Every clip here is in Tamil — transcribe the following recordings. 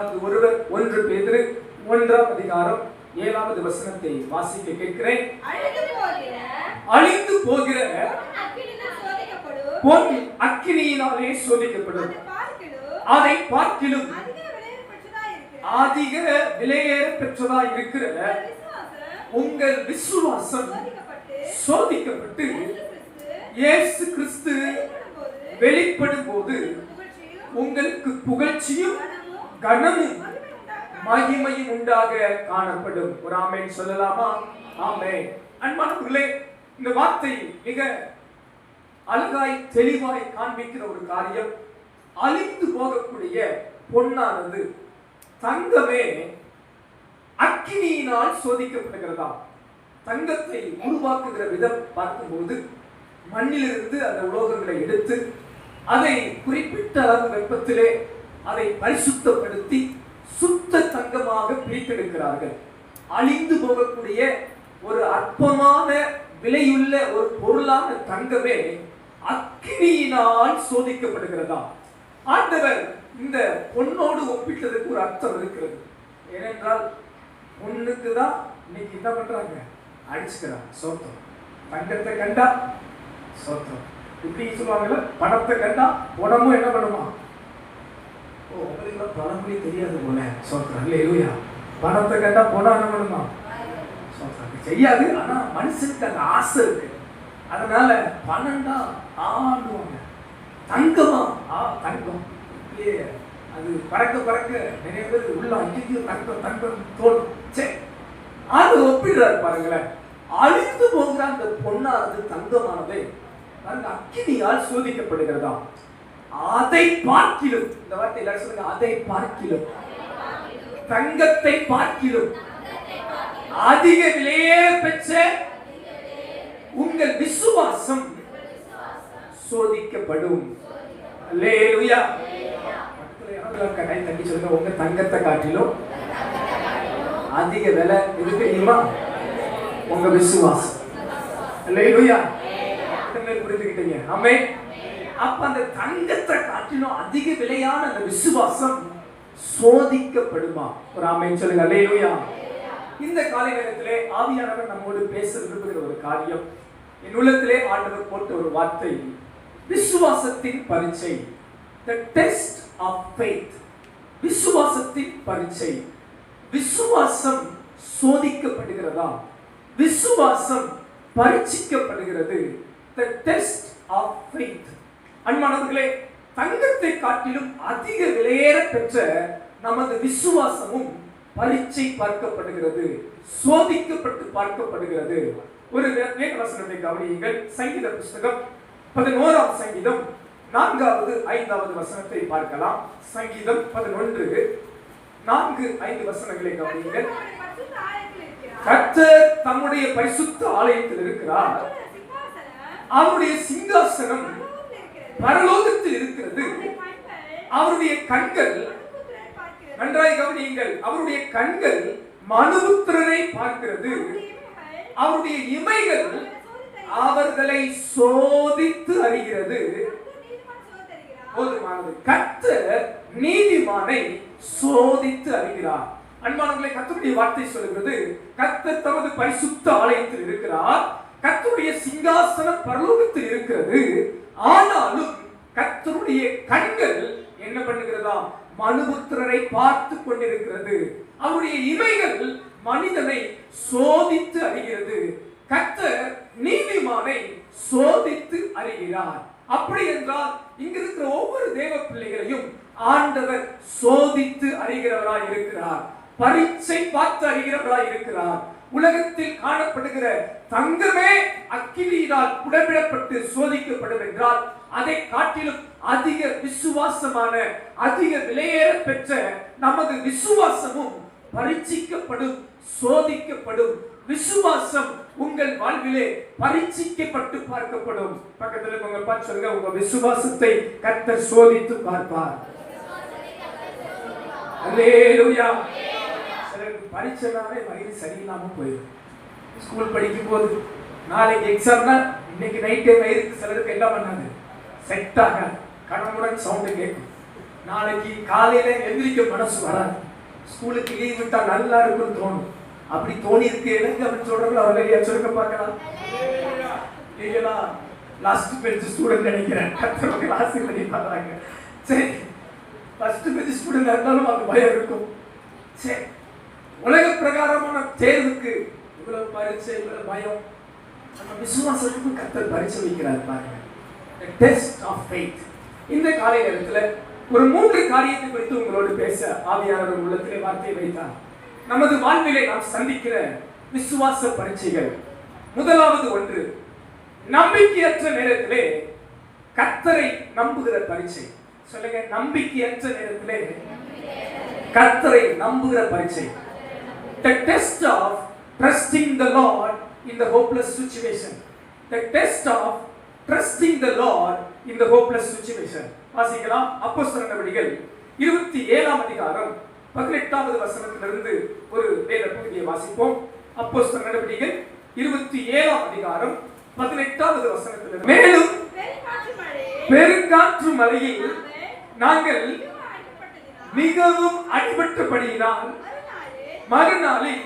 ஒருவர் 1 பேதுரு 1ஆம் அதிகாரம் 7வது வசனத்தை வாசிக்க கேட்கிறேன். அழிந்து போகிற பொன் அக்கினியினாலே சோதிக்கப்படும், அதை பார்க்கிலும் அதிக விலையேற பெற்றதா இருக்கிற உங்கள் விசுவாசம் சோதிக்கப்பட்டு இயேசு கிறிஸ்து வெளிப்படும் போது உங்களுக்கு புகழ்ச்சியும் கனமும் மகிமையும் உண்டாக காணப்படும். ஒரு ஆமென் சொல்லலாமா? ஆமென். அன்பானவர்களே, இந்த வார்த்தை மிக அழகாய் தெளிவாய் காண்பிக்கிற ஒரு காரியம். அழிந்து போகக்கூடிய பொன்னானது, தங்கமே அக்கினியினால் சோதிக்கப்படுகிறதா. தங்கத்தை உருவாக்குகிற விதம் பார்க்கும்போது மண்ணிலிருந்து அந்த உலோகங்களை எடுத்து அதை குறிப்பிட்ட அளவு வெப்பத்திலே அதை பரிசுத்தப்படுத்தி சுத்த தங்கமாக பிரித்தெடுக்கிறார்கள். அழிந்து போகக்கூடிய ஒரு அற்பமான விலையுள்ள ஒரு பொருளான தங்கமே அக்கினியினால் சோதிக்கப்படுகிறதா. ஆண்டவர் இந்த பொன்னோடு ஒப்பிட்டதுக்கு ஒரு அர்த்தம் இருக்கிறது. ஏனென்றால் பொண்ணுக்கு தான் இன்னைக்கு என்ன பண்றாங்க, அடிச்சுக்கிறாங்க. சோத்திரம். தங்கத்தை கண்டா சோத்திரம். இப்படி சொல்லுவாங்கல்ல, பணத்தை கண்டா உடம்பும் என்ன பண்ணுமா? உங்களுக்கு பழமொழி தெரியாது போல. சோத்திரம். இல்லையா? பணத்தை கண்டா பணம் என்ன பண்ணுமா? சோத்திரம் செய்யாது. ஆனா மனுஷனுக்கு அந்த ஆசை இருக்கு. அதனால பணம்டா ஆடுவாங்க. தங்கமா தங்கம் இல்லையே, அது பறக்க பறக்க நிறைய பேர் உள்ள அங்கேயும் தங்கம் தங்கம் தோணும். சரி, அது ஒப்பிடுறாரு பாருங்களேன். அழிந்து போகிற அந்த பொன்னானது, தங்கமானது அக்கினியால் சோதிக்கப்படுகிறதா. அதை பார்க்கிலும், இந்த வார்த்தை எல்லாரும் சொல்லுங்க, அதை பார்க்கிலும், தங்கத்தை பார்க்கிலும் அதிக விலையே பெற்ற உங்கள் விசுவாசம் சோதிக்கப்படும். அல்லேலூயா. கை தட்டி சொல்லுங்க, உங்க தங்கத்தை காட்டிலும் அதிக விலை எது தெரியுமா? உங்க விசுவாசம். அல்லேலூயா. புரிஞ்சுக்கிட்டீங்க? ஆமென். அப்ப அந்த தங்கத்தை காட்டிலும் அதிக விலையான அந்த விசுவாசம் சோதிக்கப்படுமா? ஒரு ஆமென் சொல்லுங்க. அல்லேலூயா. இந்த காலை நேரத்திலே ஆவியானவர் நம்மோடு பேச விரும்புகிற ஒரு காரியம், என் உள்ளத்திலே ஆண்டவர் போட்ட ஒரு வார்த்தை, விசுவாசத்தின் பரீட்சை. The test of faith. விசுவாசத்தின் பரீட்சை. விசுவாசம் சோதிக்கப்படுகிறதா, விசுவாசம் பரீட்சிக்கப்படுகிறது. The test of faith. அன்பானவர்களே, தங்கத்தை காட்டிலும் அதிக விலையேற பெற்ற நமது விசுவாசமும் பரீட்சை பார்க்கப்படுகிறது, சோதிக்கப்பட்டு பார்க்கப்படுகிறது. ஒரு வேத வசனத்தை கவனியுங்கள். சங்கீத புஸ்தகம் 11ஆம் சங்கீதம் 4வது 5வது வசனத்தை பார்க்கலாம். சங்கீதம் 11 4, 5 வசனங்களை கவனியுங்கள். கர்த்தர் தம்முடைய பரிசுத்த ஆலயத்தில் இருக்கிறார், அவருடைய சிங்காசனம் பரலோகத்தில் இருக்கிறது, அவருடைய கண்கள், நன்றாய் கவனியுங்கள், அவருடைய கண்கள் மனுபுத்திரரை பார்க்கிறது, அவருடைய இமைகள் அவர்களை சோதித்து அறிகிறது. போதுமானது. கர்த்தர் நீதிமானை சோதித்து அறிகிறார். அன்பானவர்களே, கர்த்தருடைய வார்த்தை சொல்கிறது, கர்த்தர் தமது பரிசுத்த ஆலயத்தில் இருக்கிறார், கர்த்தருடைய சிங்காசனம் பரலோகத்தில் இருக்கிறது. ஆனாலும் கர்த்தருடைய கண்கள் என்ன பண்ணுகிறதா? மனுபுத்திரரை பார்த்து கொண்டிருக்கிறது. அவருடைய இமைகள் மனிதனை சோதித்து அறிகிறது. கர்த்தர் நீதிமானை சோதித்து அறிகிறார். அப்படி என்றால் இங்க இருக்கிற ஒவ்வொரு தேவ பிள்ளைகளையும் ஆண்டவர் சோதித்து அறிகிறவராய் இருக்கிறார், பரீட்சை பார்த்து அறிகிறவராய் இருக்கிறார். உலகத்தில் காணப்படுகிற தங்கமே அக்கினியினால் புடமிடப்பட்டு சோதிக்கப்படும் என்றால், அதை காட்டிலும் அதிக விசுவாசமான, அதிக விலையேற பெற்ற நமது விசுவாசமும் பரீட்சிக்கப்படும், சோதிக்கப்படும். விசுவாசம் உங்கள் வாழ்விலே பரீட்சிக்கப்பட்டு பார்க்கப்படும். பக்கத்தில் உங்க பார்த்து சொல்லுங்க, உங்க விசுவாசத்தை கர்த்தர் சோதித்து பார்ப்பார். அல்லேலூயா. சிலருக்கு பரீட்சைனாலே வயிறு சரியில்லாம போயிடும். ஸ்கூல் படிக்கும் போது நாளைக்கு எக்ஸாம்னா இன்னைக்கு நைட்டே வயிறு சிலருக்கு என்ன பண்ணாது, செட் ஆக கடமுடன் சவுண்டு கேட்கும். நாளைக்கு காலையில எந்திரிக்க மனசு வராது. ஸ்கூலுக்கு லீவ் விட்டா நல்லா இருக்குன்னு தோணும். அப்படி தோணி இருக்கு எனக்கு அப்படின்னு சொல்றவங்க அவர்களையா சொல்லுங்க பார்க்கலாம். இல்லையா லாஸ்ட் பெஞ்ச் ஸ்டூடெண்ட் நினைக்கிறேன். கத்தவங்க ஆசீர்வதி பார்க்குறாங்க. சரி, ஃபர்ஸ்ட் பெஞ்ச் ஸ்டூடெண்ட் இருந்தாலும் அது பயம் இருக்கும். சரி, உலக பிரகாரமான தேர்வுக்கு இவ்வளவு பரிச்சை, இவ்வளவு பயம். நம்ம விசுவாசத்துக்கும் கர்த்தர் பரிச்சை வைக்கிறார் பாருங்க. The test of faith. இந்த காலை நேரத்தில் ஒரு 3 காரியத்தை குறித்து உங்களோடு பேச ஆவியானவர் உள்ளத்திலே வார்த்தை வைத்தார். நமது வாழ்விலே நாம் சந்திக்கிற விசுவாச பரீட்சைகள். முதலாவது ஒன்று, நம்பிக்கையற்ற நேரத்திலே கர்த்தரை நம்புகிற பரீட்சை. சொல்லுங்க, நம்பிக்கையற்ற நேரத்திலே கர்த்தரை நம்புகிற பரீட்சை. The test of trusting the Lord in the hopeless situation. The test of trusting the Lord in the hopeless situation. வாசிக்கலாம். அப்போஸ்தலர் நடவடிக்கைகள் 27ஆம் அதிகாரம் 18வது வசனத்திலிருந்து ஒரு வேத பகுதியை வாசிப்போம். அப்போஸ்தலர் நடவடிக்கைகள் 27ஆம் அதிகாரம் 18வது வசனத்திலிருந்து, மேலும் பெருங்காற்று மழையில் நாங்கள் மிகவும் அடிபட்டபடியினால் மறுநாளில்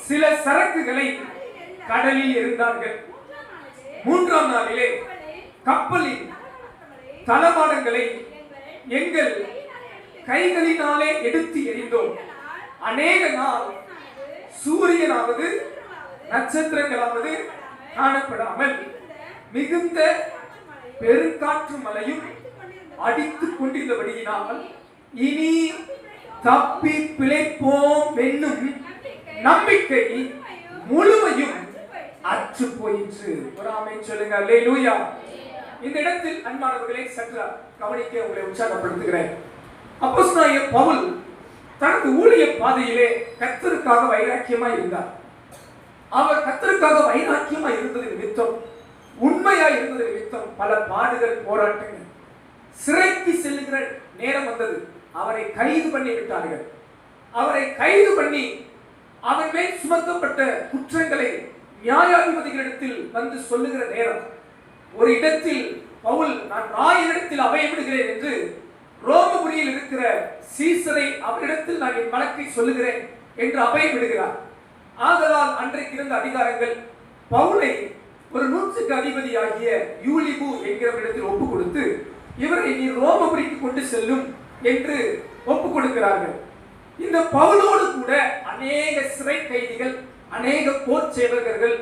சில சரக்குகளை கடலில் இருந்தார்கள். 3ஆம் நாளிலே கப்பலின் தளவாடங்களை எங்கள் கைகளினாலே எடுத்து எறிந்தோம். அநேக நாள் சூரியனாவது நட்சத்திரங்களாவது காணப்படாமல் மிகுந்த பெருங்காற்று மழையும் அடித்துக் கொண்டிருந்தபடியினால் இனி தப்பி பிழைப்போம் என்னும் நம்பிக்கை முழுமையும் அற்று போயிற்று. ஒரு ஆமென் சொல்லுங்க. அல்லேலூயா. இந்த இடத்தில் அன்பானவர்களை சற்று கவனிக்க உங்களை உற்சாகப்படுத்துகிறேன். அப்போஸ்தலனாகிய பவுல் தனது ஊழிய பாதையிலே கர்த்தருக்காக வைராக்கியமாய் இருந்தார். அவர் கர்த்தருக்காக வைராக்கியமாய் இருந்தது நிமித்தம், உண்மையாய் இருந்தது நிமித்தம் பல பாடுகள், போராட்டங்கள், சிறைக்கு செல்லுகிற நேரம் வந்தது. அவரை கைது பண்ணி விட்டார்கள். அவரை கைது பண்ணி அவன் மேல் சுமத்தப்பட்ட குற்றங்களை நியாயாதிபதிகளிடத்தில் வந்து சொல்லுகிற நேரம், ஒரு இடத்தில் பவுல் நான் ராயனிடத்தில் அபயம் விடுகிறேன் என்று ரோமபுரியில் இருக்கிற சீசரை அவரிடத்தில் நான் என் வழக்கை சொல்லுகிறேன் என்று அபயம் விடுகிறார். ஆதலால் அன்றைக்கு இருந்த அதிகாரங்கள் பவுலை ஒரு 100க்கு அதிபதியாகிய யூலிபு என்கிறவரிடத்தில் ஒப்பு கொடுத்து இவரை நீ ரோமபுரிக்கு கொண்டு செல்லும் என்று ஒப்பு கொடுக்கிறார்கள். இந்த பவுலோடு கூட அநேக சிறை கைதிகள், அநேக போர் சேவகர்கள்,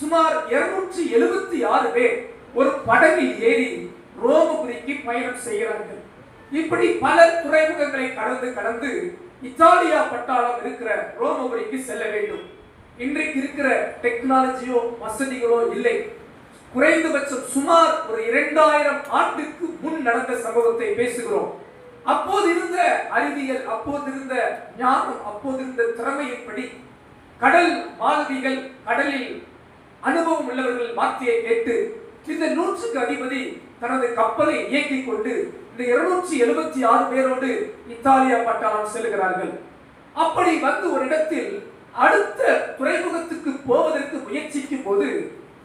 சுமார் 276 பேர் ஒரு படகில் ஏறி ரோமபுரிக்கு பயணம் செய்கிறார்கள். இப்படி பல துறைமுகங்களை கடந்து இத்தாலியா பட்டாளம் இருக்கிற ரோமபுரிக்கு செல்ல வேண்டும். இன்றைக்கு இருக்கிற டெக்னாலஜியோ வசதிகளோ இல்லை. குறைந்தபட்சம் சுமார் ஒரு 2000 ஆண்டுக்கு முன் நடந்த சம்பவத்தை பேசுகிறோம். அப்போது இருந்த அறிவியல், அப்போது இருந்த ஞானம், அப்போது இருந்த திறமையின்படி கடல் மாலுமிகள், கடலில் அனுபவம் உள்ளவர்கள் வார்த்தையை கேட்டு இந்த 100க்கு அதிபதி தனது கப்பலை இயக்கிக் கொண்டு இந்த 276 பேரோடு இத்தாலியா பட்டாளம் செல்கிறார்கள். அப்படி வந்து ஒரு இடத்தில் அடுத்த துறைமுகத்துக்கு போவதற்கு முயற்சிக்கும் போது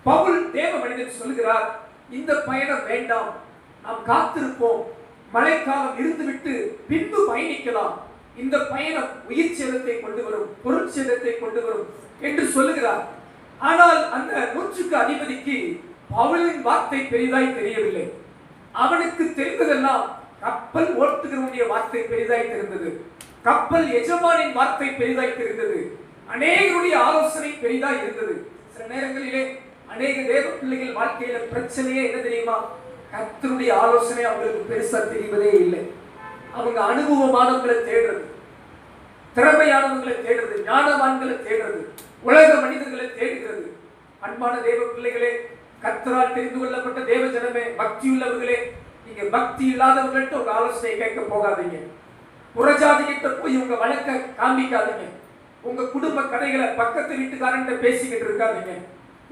பவுல் தேவ மனிதன் சொல்கிறார், இந்த பயணம் வேண்டாம், நாம் காத்திருப்போம், மழைக்காலம் இருந்துவிட்டு பின்பு பயணிக்கலாம், இந்த பயணம் உயிர் சேதத்தை கொண்டு வரும், பொருட்சேதத்தை கொண்டு வரும் என்று சொல்லுகிறார். ஆனால் அந்த 100க்கு அதிபதிக்கு பவுலின் வார்த்தை பெரிதாய் தெரியவில்லை. அவனுக்கு தெரிந்ததெல்லாம் கப்பல் ஓட்டுகிறவனுடைய வார்த்தை பெரிதாய் தெரிந்தது, கப்பல் எஜமானின் வார்த்தை பெரிதாய் தெரிந்தது, அநேகருடைய ஆலோசனை பெரிதாய் இருந்தது. சில நேரங்களிலே அநேக தேவ பிள்ளைகள் வாழ்க்கையில பிரச்சனையே என்ன தெரியுமா? கர்த்தருடைய ஆலோசனை அவங்களுக்கு பெருசா தெரிவதே இல்லை. அவங்க அனுபவமானவங்களை தேடுறது, திறமையானவங்களை தேடுறது, ஞானவான்களை தேடுறது, உலக மனிதர்களை தேடுகிறது. அன்பான தேவ பிள்ளைகளே, கர்த்தரால் தெரிந்து கொள்ளப்பட்ட தேவ ஜனமே, பக்தி உள்ளவர்களே, நீங்க பக்தி இல்லாதவர்கள்ட்ட உங்க ஆலோசனை கேட்க போகாதீங்க. புறஜாதி கிட்ட போய் உங்க வழக்க காண்பிக்காதீங்க. உங்க குடும்ப கதைகளை பக்கத்து வீட்டுக்காரன் பேசிக்கிட்டு இருக்காதீங்க.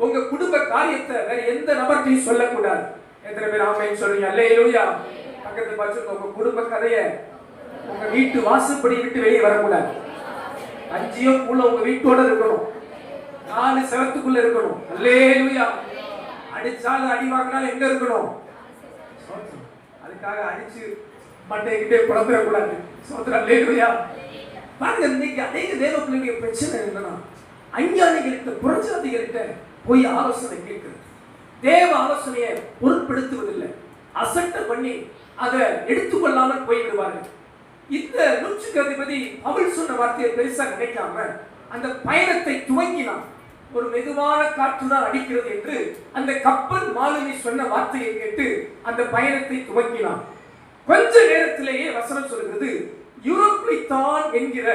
உங்க குடும்ப காரியத்தை வேற எந்த நபர்கிட்டையும் சொல்லக்கூடாது. எத்தனை பேர் ஆமென் சொல்றீங்க? அல்லேலூயா. பக்கத்து பார்த்து உங்க குடும்ப கதையை உங்க வீட்டு வாசப்படி விட்டு வெளியே வரக்கூடாது. 5 கூல உங்க வீட்டோட இருக்கணும், 4 செவத்துக்குள்ள இருக்கணும். அல்லேலூயா. அடிச்சாலும் அடி வாங்கினாலும் எங்க இருக்கணும்? அதுக்காக அடிச்சு மண்டைக்கிட்டே குழம்பிடக்கூடாது. சோதரன் அல்லேலூயா. பாருங்க, இன்னைக்கு அநேக தேவ பிள்ளைங்க பிரச்சனை என்னன்னா, அஞ்ஞானிகள்கிட்ட புறஜாதிகள்கிட்ட போய் ஆலோசனை கேட்கிறது. தேவ ஆலோசனையை பொருட்படுத்துவதில்லை. அசட்டை பண்ணி அதை எடுத்துக்கொள்ளாமல் போய்விடுவார்கள். இந்த நூற்றுக்கு அதிபதி பவுல் சொன்ன வார்த்தையை பெருசா நினைக்காம அந்த பயணத்தை துவங்கினான். ஒரு மெதுவான காற்று தான் அடிக்கிறது என்று அந்த கப்பல் மாலுமி சொன்ன வார்த்தையை கேட்டு அந்த பயணத்தை துவங்கினான். கொஞ்ச நேரத்திலேயே வசனம் சொல்கிறது, யூரோப்ளித்தான் என்கிற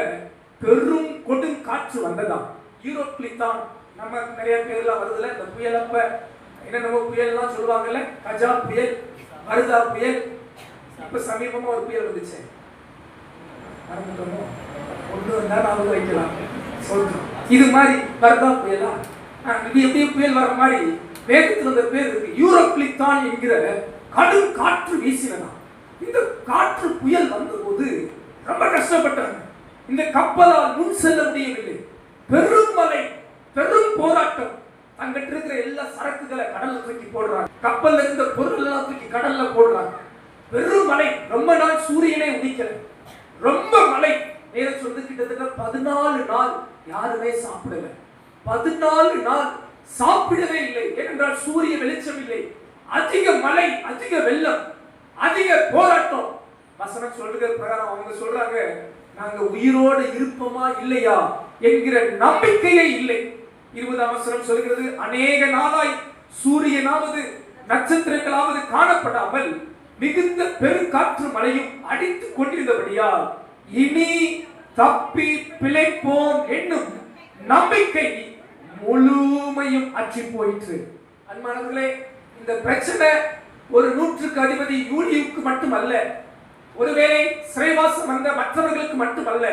பெரும் கொடும் காற்று வந்ததாம். யூரோப்ளித்தான் நம்ம நிறைய பேர்லாம் வருதுல, இந்த புயல் அப்ப என்னென்னமோ புயல்லாம் சொல்லுவாங்கல்ல, கஜா புயல், வருதா புயல், இப்ப சமீபமா ஒரு புயல் வந்துச்சு, ஒன்று வந்தா நாம வைக்கலாம் சொல்றோம். இது மாதிரி வருதா புயலா, இது எப்படி புயல் வர மாதிரி வேகத்தில் அந்த பேர் இருக்கு. யூரோப்ளித்தான் என்கிற கடும் காற்று வீசினதான். இந்த காற்று புயல் வந்தபோது ரொம்ப கஷ்டப்பட்டாங்க. இந்த கப்பலால் முன் செல்ல முடியவில்லை. பெரும் மழை, பெரும் போராட்டம். அங்கிட்டு இருக்கிற எல்லா சரக்குகளை கடல்ல தூக்கி போடுறாங்க. கப்பல்ல இருந்த பொருள் எல்லாம் தூக்கி கடல்ல போடுறாங்க. பெரும் மழை, ரொம்ப நாள் சூரியனே உதிக்கல, ரொம்ப மழை. நேரம் சொல்லு, கிட்டத்தட்ட 14 நாள் யாருமே சாப்பிடல. 14 நாள் சாப்பிடவே இல்லை. ஏனென்றால் சூரிய வெளிச்சம் இல்லை, அதிக மழை, அதிக வெள்ளம், அதிக போராட்டம். வசனம் சொல்லுகிற பிரகாரம் அவங்க சொல்றாங்க, நாங்க உயிரோடு இருப்போமா இல்லையா என்கிற நம்பிக்கையே இல்லை. 20ஆம் வசனம் சொல்கிறது, அநேக நாளாய் சூரியனாவது நட்சத்திரங்களாவது காணப்படாமல் மிகுந்த பெருங்காற்று மழையும் அடித்துக் கொண்டிருந்தபடியால் இனி தப்பி பிழைப்போம் என்னும் நம்பிக்கை முழுமையும் அற்றி போயிற்று. அன்பானவர்களே, இந்த பிரச்சனை ஒரு நூற்றுக்கு அதிபதி யூலியுக்கு மட்டுமல்ல, ஒருவேளை சிறைவாசம் வந்த மற்றவர்களுக்கு மட்டுமல்ல,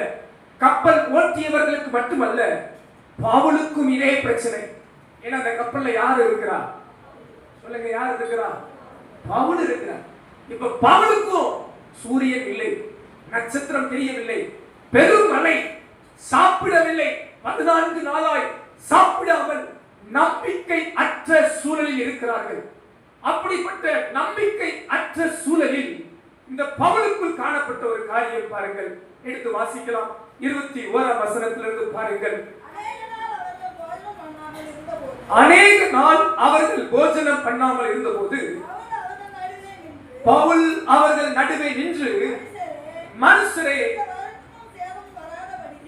கப்பல் ஓட்டியவர்களுக்கு மட்டுமல்ல, பவுலுக்கும் இதே பிரச்சனை. ஏன்னா அந்த கப்பல்ல யார் இருக்கிறா சொல்லுங்க, யார் இருக்கிறா? பவுல் இருக்கிறார். இப்ப பவுலுக்கும் சூரியன் இல்லை, நட்சத்திரம் தெரியவில்லை, பெரும் மழை, சாப்பிடவில்லை, 14 நாளாய் சாப்பிடாமல் நம்பிக்கை அற்ற சூழலில் இருக்கிறார்கள். அப்படிப்பட்ட நம்பிக்கை அற்ற சூழலில் இந்த பவுலுக்குள் காணப்பட்ட ஒரு காரியம் பாருங்கள், எடுத்து வாசிக்கலாம். 21ஆம் வசனத்திலிருந்து பாருங்கள். அநேக நாள் அவர்கள் போஜனம் பண்ணாமல் இருந்தபோது பவுல் அவர்கள் நடுவே நின்று, மனுஷரே,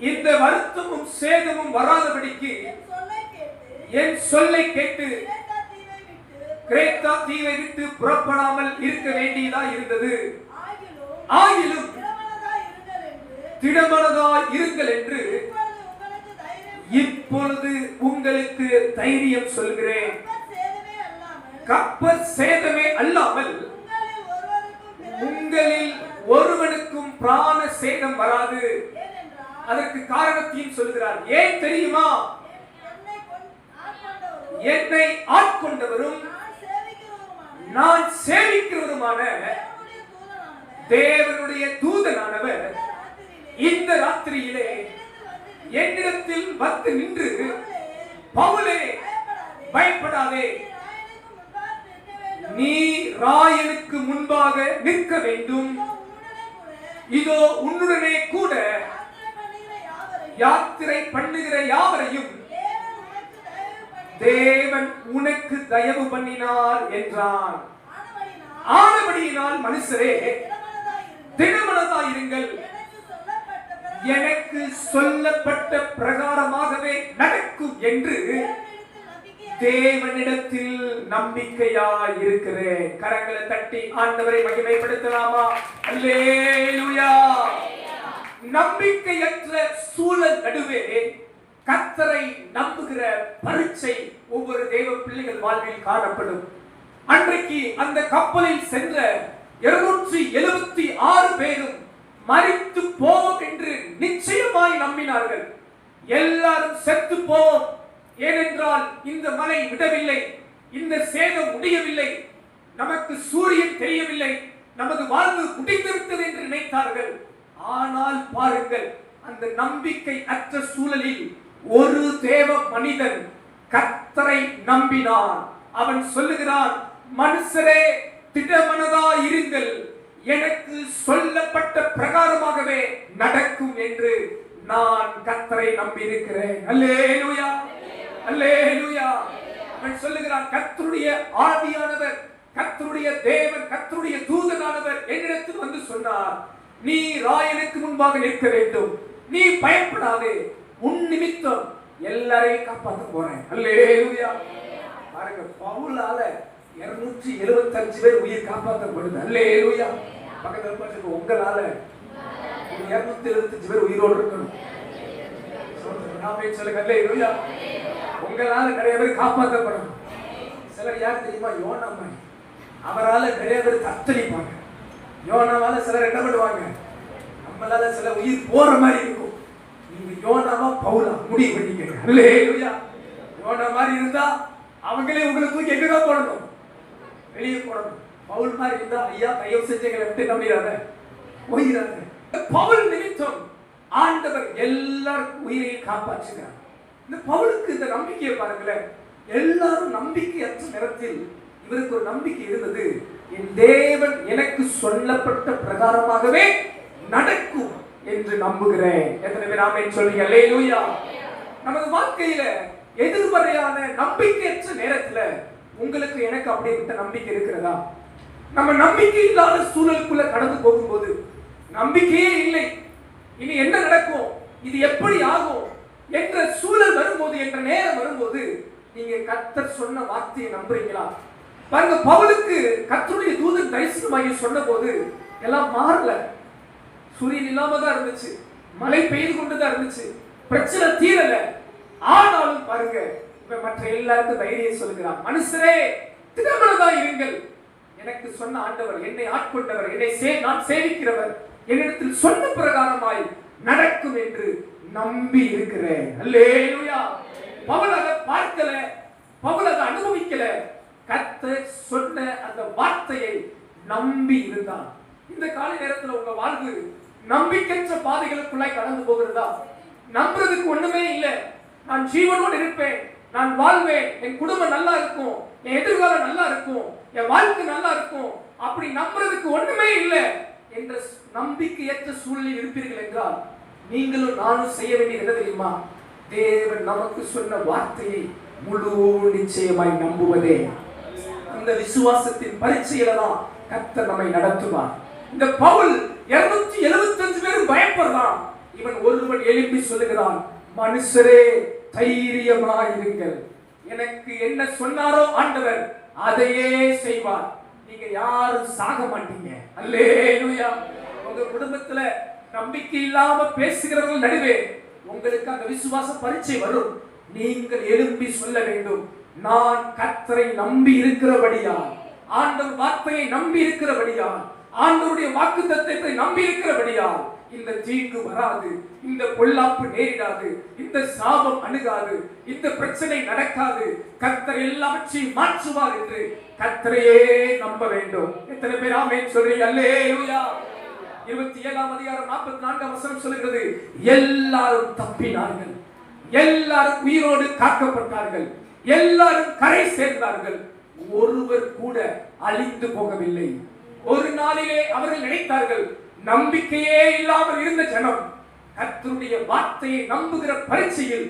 இந்த வருத்தமும் சேதமும் வராதபடிக்கு என் சொல்லை கேட்டு கிரேத்தா தீவை விட்டு புறப்படாமல் இருக்க வேண்டியதா இருந்தது. ஆகிலும் திடமனதாய் இருங்கள் என்று இப்பொழுது உங்களுக்கு தைரியம் சொல்கிறேன். கப்பல் சேதமே அல்லாமல் உங்களில் ஒருவனுக்கும் பிராண சேதம் வராது. அதற்கு காரணத்தையும் சொல்கிறார். ஏன் தெரியுமா? என்னை ஆட்கொண்டவரும் நான் சேவிக்கிறவருமான தேவனுடைய தூதனானவர் இந்த ராத்திரியிலே என்னிடத்தில் வந்து நின்று, பவுலே, பயப்படாதே, நீ ராயனுக்கு முன்பாக நிற்க வேண்டும். இதோ உன்னுடனே கூட யாத்திரை பண்ணுகிற யாவரையும் தேவன் உனக்கு தயவு பண்ணினார் என்றான். ஆனபடியினால் மனுஷரே, திடமனதாயிருங்கள், எனக்கு சொல்லப்பட்ட பிரகாரமாகவே நடக்கும் என்று தேவனிடத்தில் நம்பிக்கையாய் இருக்கிறேன். கரங்களை தட்டி ஆண்டவரை மகிமைப்படுத்தலாமா? அல்லேலூயா. நம்பிக்கையற்ற சூழல் நடுவே கர்த்தரை நம்புகிற பரீட்சை ஒவ்வொரு தேவ பிள்ளைகள் வாழ்வில் காணப்படும். அன்றைக்கு அந்த கப்பலில் சென்ற 276 பேரும் மரித்து போவோம் என்று நிச்சயமாய் நம்பினார்கள். எல்லாரும் செத்து போவோம், ஏனென்றால் இந்த மழை விடவில்லை, இந்த சேதம் முடியவில்லை, நமக்கு சூரியன் தெரியவில்லை, நமது வாழ்வு முடிந்துவிட்டது என்று நினைத்தார்கள். ஆனால் பாருங்கள், அந்த நம்பிக்கை அற்ற சூழலில் ஒரு தேவ மனிதன் கர்த்தரை நம்பினான். அவன் சொல்லுகிறான், மனுஷரே, திடமனதாய் இருங்கள், எனக்கு சொல்லப்பட்ட பிரகாரமாகவே நடக்கும் என்று நான் கர்த்தரை நம்பி இருக்கிறேன். அல்லேலூயா, அல்லேலூயா. அவன் சொல்லுகிறான், கர்த்தருடைய ஆவியானவர், கர்த்தருடைய தேவன், கர்த்தருடைய தூதனானவர் என்னிடத்தில் வந்து சொன்னார், நீ ராயனுக்கு முன்பாக நிற்க வேண்டும், நீ பயப்படாதே, உன் நிமித்தம் எல்லாரையும் காப்பாற்ற போறேன். அல்லேலூயா. பாருங்க, பவுலால 275 பேர் உயிர் காப்பாற்றப்படுது. அல்லேலூயா. பக்கத்துல பார்த்து, உங்களால 275 பேர் உயிரோடு இருக்கணும். சொல்லுங்க, அல்லேலூயா. உங்களால நிறைய பேர் காப்பாற்றப்படணும். சிலர் யார் தெரியுமா? யோனாமா. அவரால நிறைய பேர் தத்தளிப்பாங்க. யோனாவால சிலர் என்ன பண்ணுவாங்க? நம்மளால சில உயிர் போற மாதிரி இருக்கும். நீங்க யோனாவா பவுலா முடிவு பண்ணிக்கங்க. அல்லேலூயா. யோனா மாதிரி இருந்தா அவங்களே உங்களை தூக்கி எங்கதான் போடணும்? வெளியே போடணும். பவுல் மாதிரி இருந்தா, ஐயா தயவு செஞ்சு எங்களை விட்டு நம்பிடாத, போயிடாத. பவுல் நிமித்தம் ஆண்டவர் எல்லாருக்கும் உயிரை காப்பாற்றுகிறார். இந்த பவுலுக்கு இந்த நம்பிக்கையை பாருங்களேன். எல்லாரும் நம்பிக்கையற்ற நேரத்தில் இவருக்கு ஒரு நம்பிக்கை இருந்தது. என் தேவன் எனக்கு சொல்லப்பட்ட பிரகாரமாகவே நடக்கும் என்று நம்புகிறேன். எத்தனை பேர் ஆமென் சொல்றீங்க? அல்லேலூயா. நமது வாழ்க்கையில எதிர்மறையான நம்பிக்கையற்ற நேரத்துல உங்களுக்கு எனக்கு அப்படிப்பட்ட நம்பிக்கை இருக்கிறதா? நம்ம நம்பிக்கை இல்லாத சூழலுக்குள்ள கடந்து போகும்போது, நம்பிக்கையே இல்லை, இனி என்ன நடக்கும், இது எப்படி ஆகும் என்ற சூழல் வரும்போது, என்ற நேரம் வரும்போது, நீங்க கர்த்தர் சொன்ன வார்த்தையை நம்புறீங்களா? பாருங்க, பவுலுக்கு கர்த்தருடைய தூதன் தரிசனமாகி சொன்ன போது எல்லாம் மாறல. சூரியன் இல்லாம தான் இருந்துச்சு, மழை பெய்து கொண்டுதான் இருந்துச்சு, பிரச்சனை தீரல. ஆனாலும் பாருங்க, மற்ற எல்லாருக்கும் தைரியம் சொல்லுகிறார், மனுஷரே திடமனதா இருங்கள், எனக்கு சொன்ன ஆண்டவர், என்னை ஆட்கொண்டவர், நான் சேவிக்கிறவர் என்னிடத்தில் சொன்ன பிரகாரமாய் நடக்கும் என்று நம்பி இருக்கிறேன். அல்லேலூயா. பவுல் அதை பார்க்கல, பவுல் அதை அனுபவிக்கல, கர்த்தர் சொன்ன அந்த வார்த்தையை நம்பி இருந்தான். இந்த கால நேரத்தில் உங்க வாழ்வு நம்பிக்கையற்ற பாதைகளுக்குள்ளாய் கடந்து போகிறதா? நம்புறதுக்கு ஒண்ணுமே இல்லை, நான் ஜீவனோடு இருப்பேன், நான் வாழ்வேன், என் குடும்பம் நல்லா இருக்கும், என் எதிர்காலம் நல்லா இருக்கும், என் வாழ்க்கை நல்லா இருக்கும், அப்படி நம்புறதுக்கு ஒண்ணுமே இல்லை என்ற நம்பிக்கையற்ற சூழலில் இருப்பீர்கள் என்றால், நீங்களும் நானும் செய்ய வேண்டியது என்ன தெரியுமா? தேவன் நமக்கு சொன்ன வார்த்தையை முழு நிச்சயமாய் நம்புவதே. அந்த விசுவாசத்தின் பரீட்சையில தான் கர்த்தர் நம்மை நடத்துவார். இந்த பவுல் 275 பேர் பயப்படுறான். இவன் ஒருவன் எழுப்பி சொல்லுகிறான், மனுஷரே தைரியமாயிருங்கள், எனக்கு என்ன சொன்னாரோ ஆண்டவர் அதையே செய்வார், நீங்க யாரும் சாக மாட்டீங்க. அல்லேலூயா. உங்க குடும்பத்துல நம்பிக்கை இல்லாம பேசுகிறவர்கள் நடுவே உங்களுக்கு அந்த விசுவாச பரீட்சை வரும். நீங்கள் எழும்பி சொல்ல வேண்டும், நான் கர்த்தரை நம்பி இருக்கிறபடியால், ஆண்டவர் வார்த்தையை நம்பி இருக்கிறபடியால், ஆண்டவருடைய வாக்குத்தத்தத்தை நம்பி இருக்கிறபடியால் இந்த தீங்கு வராது, இந்த பொல்லாப்பு நேரிடாது, இந்த சாபம் அணுகாது, இந்த பிரச்சனை நடக்காது, கர்த்தர் எல்லாவற்றையும் மாற்றுவார் என்று கர்த்தரையே நம்ப வேண்டும். எத்தனை பேர் ஆமென் சொல்றீங்க? அல்லேலூயா. 27ஆம் அதிகாரம் 44ஆம் வசனம் சொல்கிறது, எல்லாரும் தப்பினார்கள், எல்லாரும் உயிரோடு காக்கப்பட்டார்கள், எல்லாரும் கரை சேர்ந்தார்கள், ஒருவர் கூட அழிந்து போகவில்லை. ஒரு நாளிலே அவர்கள் நினைத்தார்கள், நம்பிக்கையே இல்லாமல் இருந்த ஜனம் கர்த்தருடைய வார்த்தையை நம்புகிற பரீட்சையில்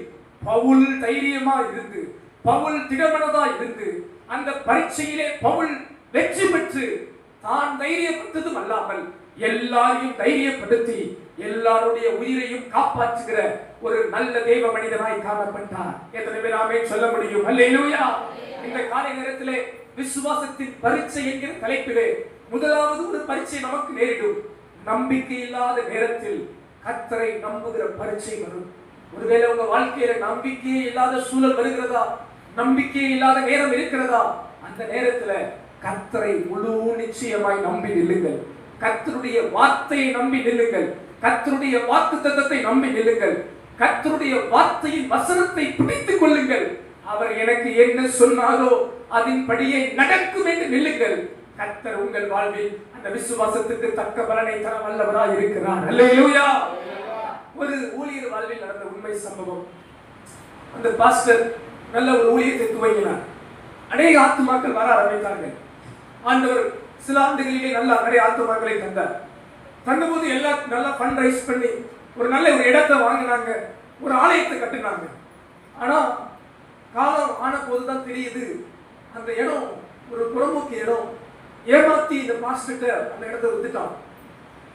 பவுல் தைரியமா இருந்து, பவுல் திடமனதா இருந்து, அந்த பரீட்சையிலே பவுல் வெற்றி பெற்று தான் தைரியப்பட்டதும் அல்லாமல் எல்லாரையும் தைரியப்படுத்தி எல்லாருடைய உயிரையும் காப்பாற்றுகிற ஒரு நல்ல தெய்வ மனிதனாய் காணப்பட்டார். எத்தனை பேர் ஆமென் சொல்ல முடியும்? அல்லேலூயா. இந்த காலை நேரத்திலே விசுவாசத்தின் பரீட்சை என்கிற தலைப்பிலே முதலாவது ஒரு பரீட்சை நமக்கு நேரிடும். நம்பிக்கை இல்லாத நேரத்தில் கர்த்தரை நம்புகிற பரீட்சை வரும். ஒருவேளை உங்க வாழ்க்கையில நம்பிக்கையே இல்லாத சூழல் வருகிறதா, நம்பிக்கையே இல்லாத நேரம் இருக்கிறதா, அந்த நேரத்துல கர்த்தரை முழு நிச்சயமாய் நம்பி நில்லுங்கள். கர்த்தருடைய வார்த்தையை நம்பி நில்லுங்கள். கர்த்தருடைய வாக்குத்தத்தத்தை நம்பி நில்லுங்கள். கர்த்தருடைய வார்த்தையின் வசனத்தை பிடித்துக் கொள்ளுங்கள். அவர் எனக்கு என்ன சொன்னாரோ அதன்படியே நடக்கும் என்று நில்லுங்கள். கர்த்தர் உங்கள் வாழ்வில் அந்த விசுவாசத்துக்கு தக்க பலனை தர வல்லவராய் இருக்கிறார். அல்லேலூயா. ஒரு ஊழியர் வாழ்வில் நடந்த உண்மை சம்பவம். அந்த பாஸ்டர் நல்ல ஒரு ஊழியத்தை துவங்கினார். அநேக ஆத்துமாக்கள் வர ஆரம்பித்தார்கள். ஆண்டவர் சில ஆண்டுகளிலே நல்லா நிறைய ஆத்துமாக்களை தந்தார். தந்தபோது எல்லாம் நல்லா ஃபண்ட் ரைஸ் பண்ணி ஒரு நல்ல ஒரு இடத்தை வாங்கினாங்க, ஒரு ஆலயத்தை கட்டினாங்க. ஆனா காலம் ஆன போதுதான் தெரியுது அந்த இடம் ஒரு புறம்போக்கு இடம். ஏமாத்தி இந்த பாஸ்டர்கிட்ட அந்த இடத்தை வித்துட்டான்.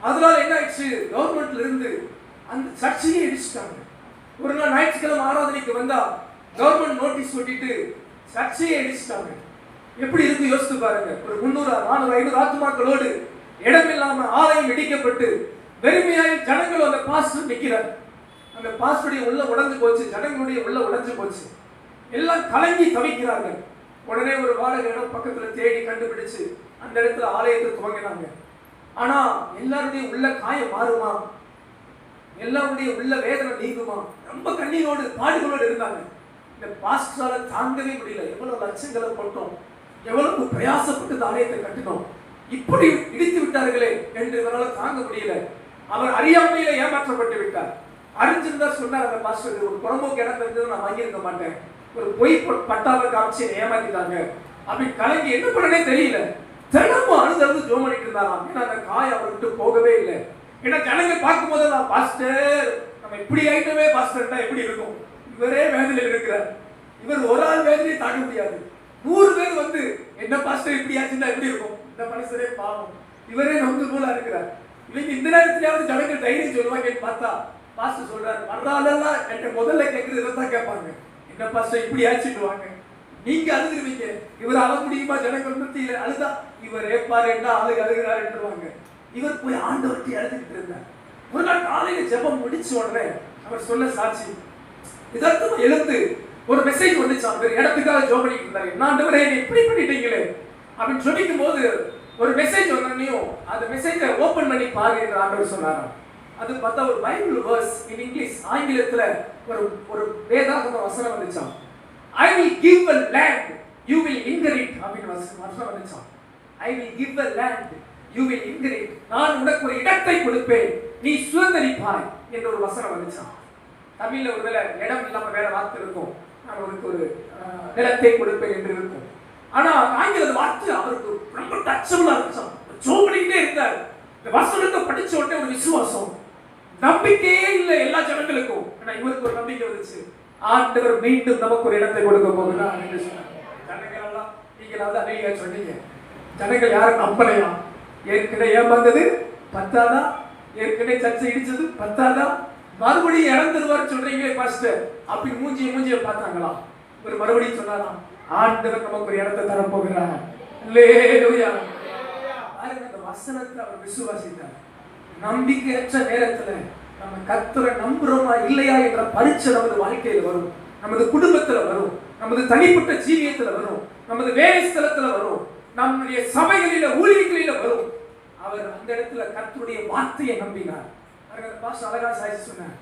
அதனால என்ன ஆயிடுச்சு, கவர்மெண்ட்ல இருந்து அந்த சர்ச்சையை இடிச்சிட்டாங்க. ஒரு நாள் ஞாயிற்றுக்கிழமை ஆராதனைக்கு வந்தா கவர்மெண்ட் நோட்டீஸ் ஒட்டிட்டு சர்ச்சையை இடிச்சிட்டாங்க. எப்படி இருக்கு யோசித்து பாருங்க. ஒரு 300 400 500 ஆத்துமாக்களோடு இடமில்லாம ஆலயம் இடிக்கப்பட்டு வெறுமையாய் ஜனங்கள் அந்த பாஸ்டர் நிக்கிறார். அந்த பாஸ்டருடைய உள்ள உடைஞ்சு போச்சு, ஜனங்களுடைய உள்ள உடைஞ்சு போச்சு, எல்லாம் கலங்கி தவிக்கிறார்கள். உடனே ஒரு வாடகை இடம் பக்கத்துல தேடி கண்டுபிடிச்சு அந்த இடத்துல ஆலயத்தை துவங்கினாங்க. ஆனா எல்லாருடைய உள்ள காயம் மாறுமா, எல்லாருடைய உள்ள வேதனை நீங்குமா? ரொம்ப கண்ணீரோடு பாடுகளோடு இருந்தாங்க. இந்த பாஸ்டரால தாங்கவே முடியல. எவ்வளவு லட்சங்களை போட்டோம், எவ்வளவு பிரயாசப்பட்டு இந்த ஆலயத்தை கட்டினோம், இப்படி இடித்து விட்டார்களே என்று இவரால் தாங்க முடியல. அவர் அறியாமையில ஏமாற்றப்பட்டு விட்டார். அறிஞ்சிருந்தா சொன்னார் அந்த பாஸ்டர், ஒரு புறம்போக்கு இடம் இருந்தது நான் வாங்கியிருக்க மாட்டேன், ஒரு பொய் பட்டாவை காமிச்சு ஏமாத்திட்டாங்க அப்படின்னு கலங்கி என்ன பண்ணனே தெரியல. தினமும் அழுது ஜோம் பண்ணிட்டு இருந்தாராம். ஏன்னா அந்த காய் அவர் விட்டு போகவே இல்லை. ஏன்னா ஜனங்கள் பார்க்கும் போது நான் பாஸ்டர் நம்ம இப்படி ஆயிட்டவே பாஸ்டர்னா எப்படி இருக்கும், இவரே வேதனையில் இருக்கிறார், இவர் ஒரு ஆள் வேதனையை தாங்க முடியாது, 100 பேர் வந்து என்ன பாஸ்டர் இப்படி ஆச்சுன்னா எப்படி இருக்கும், இந்த மனுஷரே பாவம், இவரே நொந்து போல இருக்கிறார். இவங்க இந்த நேரத்திலேயாவது ஜனங்கள் தைரியம் சொல்லுவாங்கன்னு பார்த்தா பாஸ்டர் சொல்றாரு, வர்றாலெல்லாம் என்கிட்ட முதல்ல கேட்கறது இதான் கேட்பாங்க, என்ன பாஸ்டர் இப்படி ஆச்சுடுவாங்க. நீங்க அழுதுருவீங்க, இவர் அழ முடியுமா ஜனங்கள் மத்தியில, அழுதா இவர் ஏப்பாரு என்ன அழுகிறாருன்றவாங்க. இவர் போய் ஆண்டவர்கிட்ட அழுதுகிட்டு இருந்தார். ஒரு நாள் காலையில ஜெபம் முடிச்ச உடனே அவர் சொல்ல சாட்சி, இதற்கு எழுந்து ஒரு மெசேஜ் வந்துச்சு. அவர் இடத்துக்காக ஜெபம் பண்ணிட்டு இருந்தாரு. என்ன ஆண்டவரே இப்படி பண்ணிட்டீங்களே அப்படின்னு சொல்லிக்கும் போது ஒரு மெசேஜ் வந்தனையும் அந்த மெசேஜை ஓபன் பண்ணி பாருங்க என்று ஆண்டவர் சொன்னாராம். அது பார்த்தா ஒரு பைபிள் வேர்ஸ் இன் இங்கிலீஷ், ஆங்கிலத்துல ஒரு வேதாகம வசனம் வந்துச்சாம். I will give a land, you will inherit அப்படின்னு வசனம் வந்துச்சாம். I will give a land, you will inherit. நான் உனக்கு ஒரு இடத்தை கொடுப்பேன், நீ சுதந்தரிப்பாய் என்ற ஒரு வசனம் வந்துச்சாம். தமிழ்ல ஒருவேளை இடம் இல்லாம வேற வார்த்தை இருக்கும், நான் உனக்கு ஒரு நிலத்தை கொடுப்பேன் என்று இருக்கும். ஆனா ஆங்கில வார்த்தை அவருக்கு ரொம்ப டச்சபிளா இருந்துச்சாம். சோபடிக்கிட்டே இருந்தார். இந்த வசனத்தை படிச்ச உடனே ஒரு விசுவாசம், நம்பிக்கையே இல்லை எல்லா ஜனங்களுக்கும். ஆனா இவருக்கு ஒரு நம்பிக்கை வந்துச்சு, ஆண்டவர் மீண்டும் நமக்கு ஒரு இடத்தை கொடுக்க போகிறார் என்று சொன்னார். ஜனங்கள் எல்லாம் நீங்களாவது அநேக சொன்னீங்க, ஜனங்கள் யாரும் நம்பலையா? ஏற்கனவே ஏமாந்தது பத்தாதா, ஏற்கனவே சர்ச்சை இடிச்சது பத்தாதா, மறுபடியும் இறந்துருவார் சொல்றீங்களே பாஸ்டர் அப்படி மூஞ்சிய பார்த்தாங்களா? ஒரு மறுபடியும் சொன்னாராம், ஆண்டவர் நமக்கு ஒரு இடத்தை தரப்போகிறார். அல்லேலூயா. அந்த வசனத்தை அவர் விசுவாசித்தார். நம்பிக்கையற்ற நேரத்துல நம்ம கர்த்தரை நம்புறோமா இல்லையா என்ற பரீட்சை நமது வாழ்க்கையில வரும், நமது குடும்பத்துல வரும், நமது தனிப்பட்ட ஜீவியத்துல வரும், நமது வேலை ஸ்தலத்துல வரும், நம்முடைய சபைகளில ஊழியர்களில வரும். அவர் அந்த இடத்துல கர்த்தருடைய வார்த்தையை நம்பினார். பாஸ்டர் அழகா சாட்சி சொன்னார்,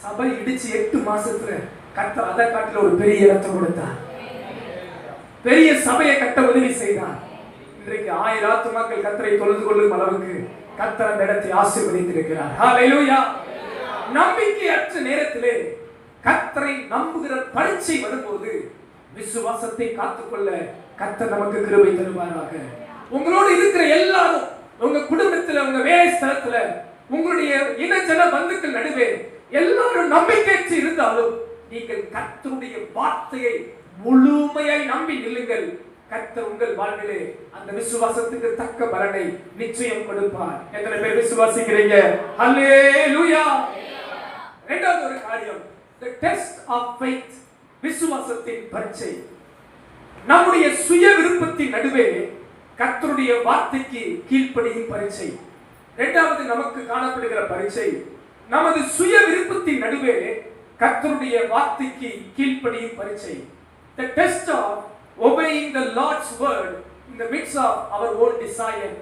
சபை இடிச்சு 8 மாசத்துல கர்த்தர் அதை காட்டில ஒரு பெரிய இடத்தை கொடுத்தார், பெரிய சபையை கட்ட உதவி செய்தார். இன்றைக்கு 1000 ஆத்துமாக்கள் கர்த்தரை தொழுது கொள்ளும் அளவுக்கு கர்த்தர் அந்த இடத்தை ஆசீர்வதித்திருக்கிறார். ஹல்லேலூயா. நம்பிக்கையற்ற நேரத்திலே கர்த்தரை நம்புகிற பரீட்சை வரும்போது விசுவாசத்தை காத்துக்கொள்ள கர்த்தர் நமக்கு கிருபை தருவாராக. உங்களோடு இருக்கிற எல்லாரும், உங்க குடும்பத்துல, உங்க வேலை ஸ்தலத்துல, உங்களுடைய இனஜன பந்துக்கள் நடுவே எல்லாரும் நம்பிக்கையற்று இருந்தாலும் நீங்கள் கர்த்தருடைய வார்த்தையை முழுமையாய் நம்பி நில்லுங்கள். கர்த்தர் உங்கள் வாழ்விலே அந்த விசுவாசத்துக்கு தக்க பலனை நிச்சயம் கொடுப்பார். எத்தனை பேர் விசுவாசிக்கிறீங்க? ஹல்லேலூயா. இரண்டாவது ஒரு காரியம், the test of faith, விசுவாசத்தின் பரீட்சை. நம்முடைய சுய விருப்பத்தின் நடுவே கர்த்தருடைய வார்த்தைக்கு கீழ்ப்படியும் பரீட்சை. இரண்டாவது நமக்கு காணப்படுகிற பரீட்சை, நமது சுய விருப்பத்தின் நடுவே கர்த்தருடைய வார்த்தைக்கு கீழ்ப்படியும் பரீட்சை. The test of obeying the Lord's word in the midst of our own desire.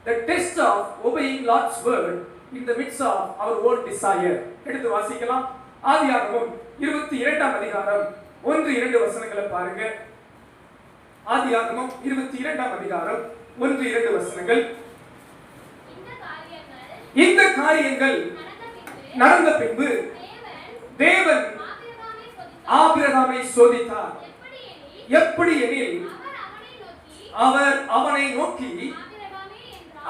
The test of obeying Lord's word in the midst of our own desire. எடுத்து வாசிக்கலாம். ஆதியாகமம் 22ஆம் அதிகாரம் 1-2 வசனங்களை பாருங்க. ஆதியாகமம் 22ஆம் அதிகாரம் 1-2 வசனங்கள். இந்த காரியங்கள் நடந்த பின்பு தேவன் ஆபிரகாமை சோதித்தார். எப்படி எனில் அவர் அவனை நோக்கி,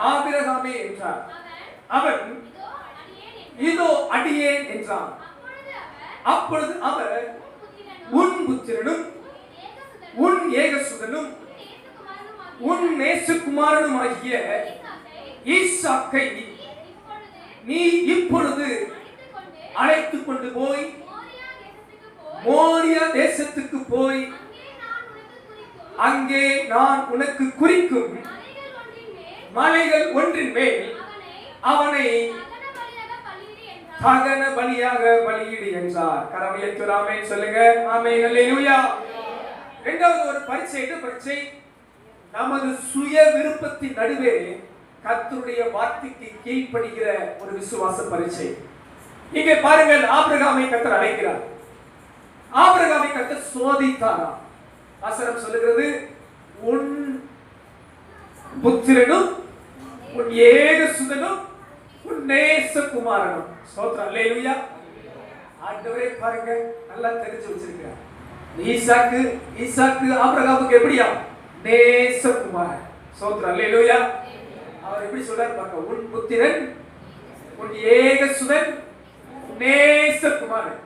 ஆபிரகாமே என்றார். அவன் இதோ அடியேன் என்றான். அப்பொழுது அவர் உன் புத்திரனும் உன் ஏகசுதனும் உன் நேசகுமாரனுமாகிய ஈசாக்கை நீ இப்பொழுது அழைத்துக் கொண்டு போய் மோரியா தேசத்துக்கு போய் அங்கே நான் உனக்கு குறிக்கும் மலைகள் ஒன்றின் மேல் அவனை தகன பலியாக பலியிடு என்றார். கரமையற்று ஆமென் சொல்லுங்க. ஆமென் அல்லேலூயா. இரண்டாவது ஒரு பரீட்சை நமது சுய விருப்பத்தின் நடுவே கர்த்தருடைய வார்த்தைக்கு கீழ்ப்படிகிற ஒரு விசுவாச பரீட்சை. இங்கே பாருங்கள், ஆபிரகாமை கர்த்தர் அழைக்கிறார். ஆபிரகாமை கர்த்தர் சோதித்தாரா. வசனம் சொல்லுகிறது, உன் புத்திரனும் உன் ஏகசுதனும் உன் நேசகுமாரனும். ஸ்தோத்திரம் அல்லேலூயா. ஆண்டவரே பாருங்க, நல்லா தெரிஞ்சு வச்சிருக்கிறார். ஈசாக்கு ஆபிரகாமுக்கு எப்படியா? நேசகுமாரன். ஸ்தோத்திரம் அல்லேலூயா. அவர் எப்படி சொல்றாரு பாருங்க, உன் புத்திரன் உன் ஏகசுதன் நேசகுமாரன்.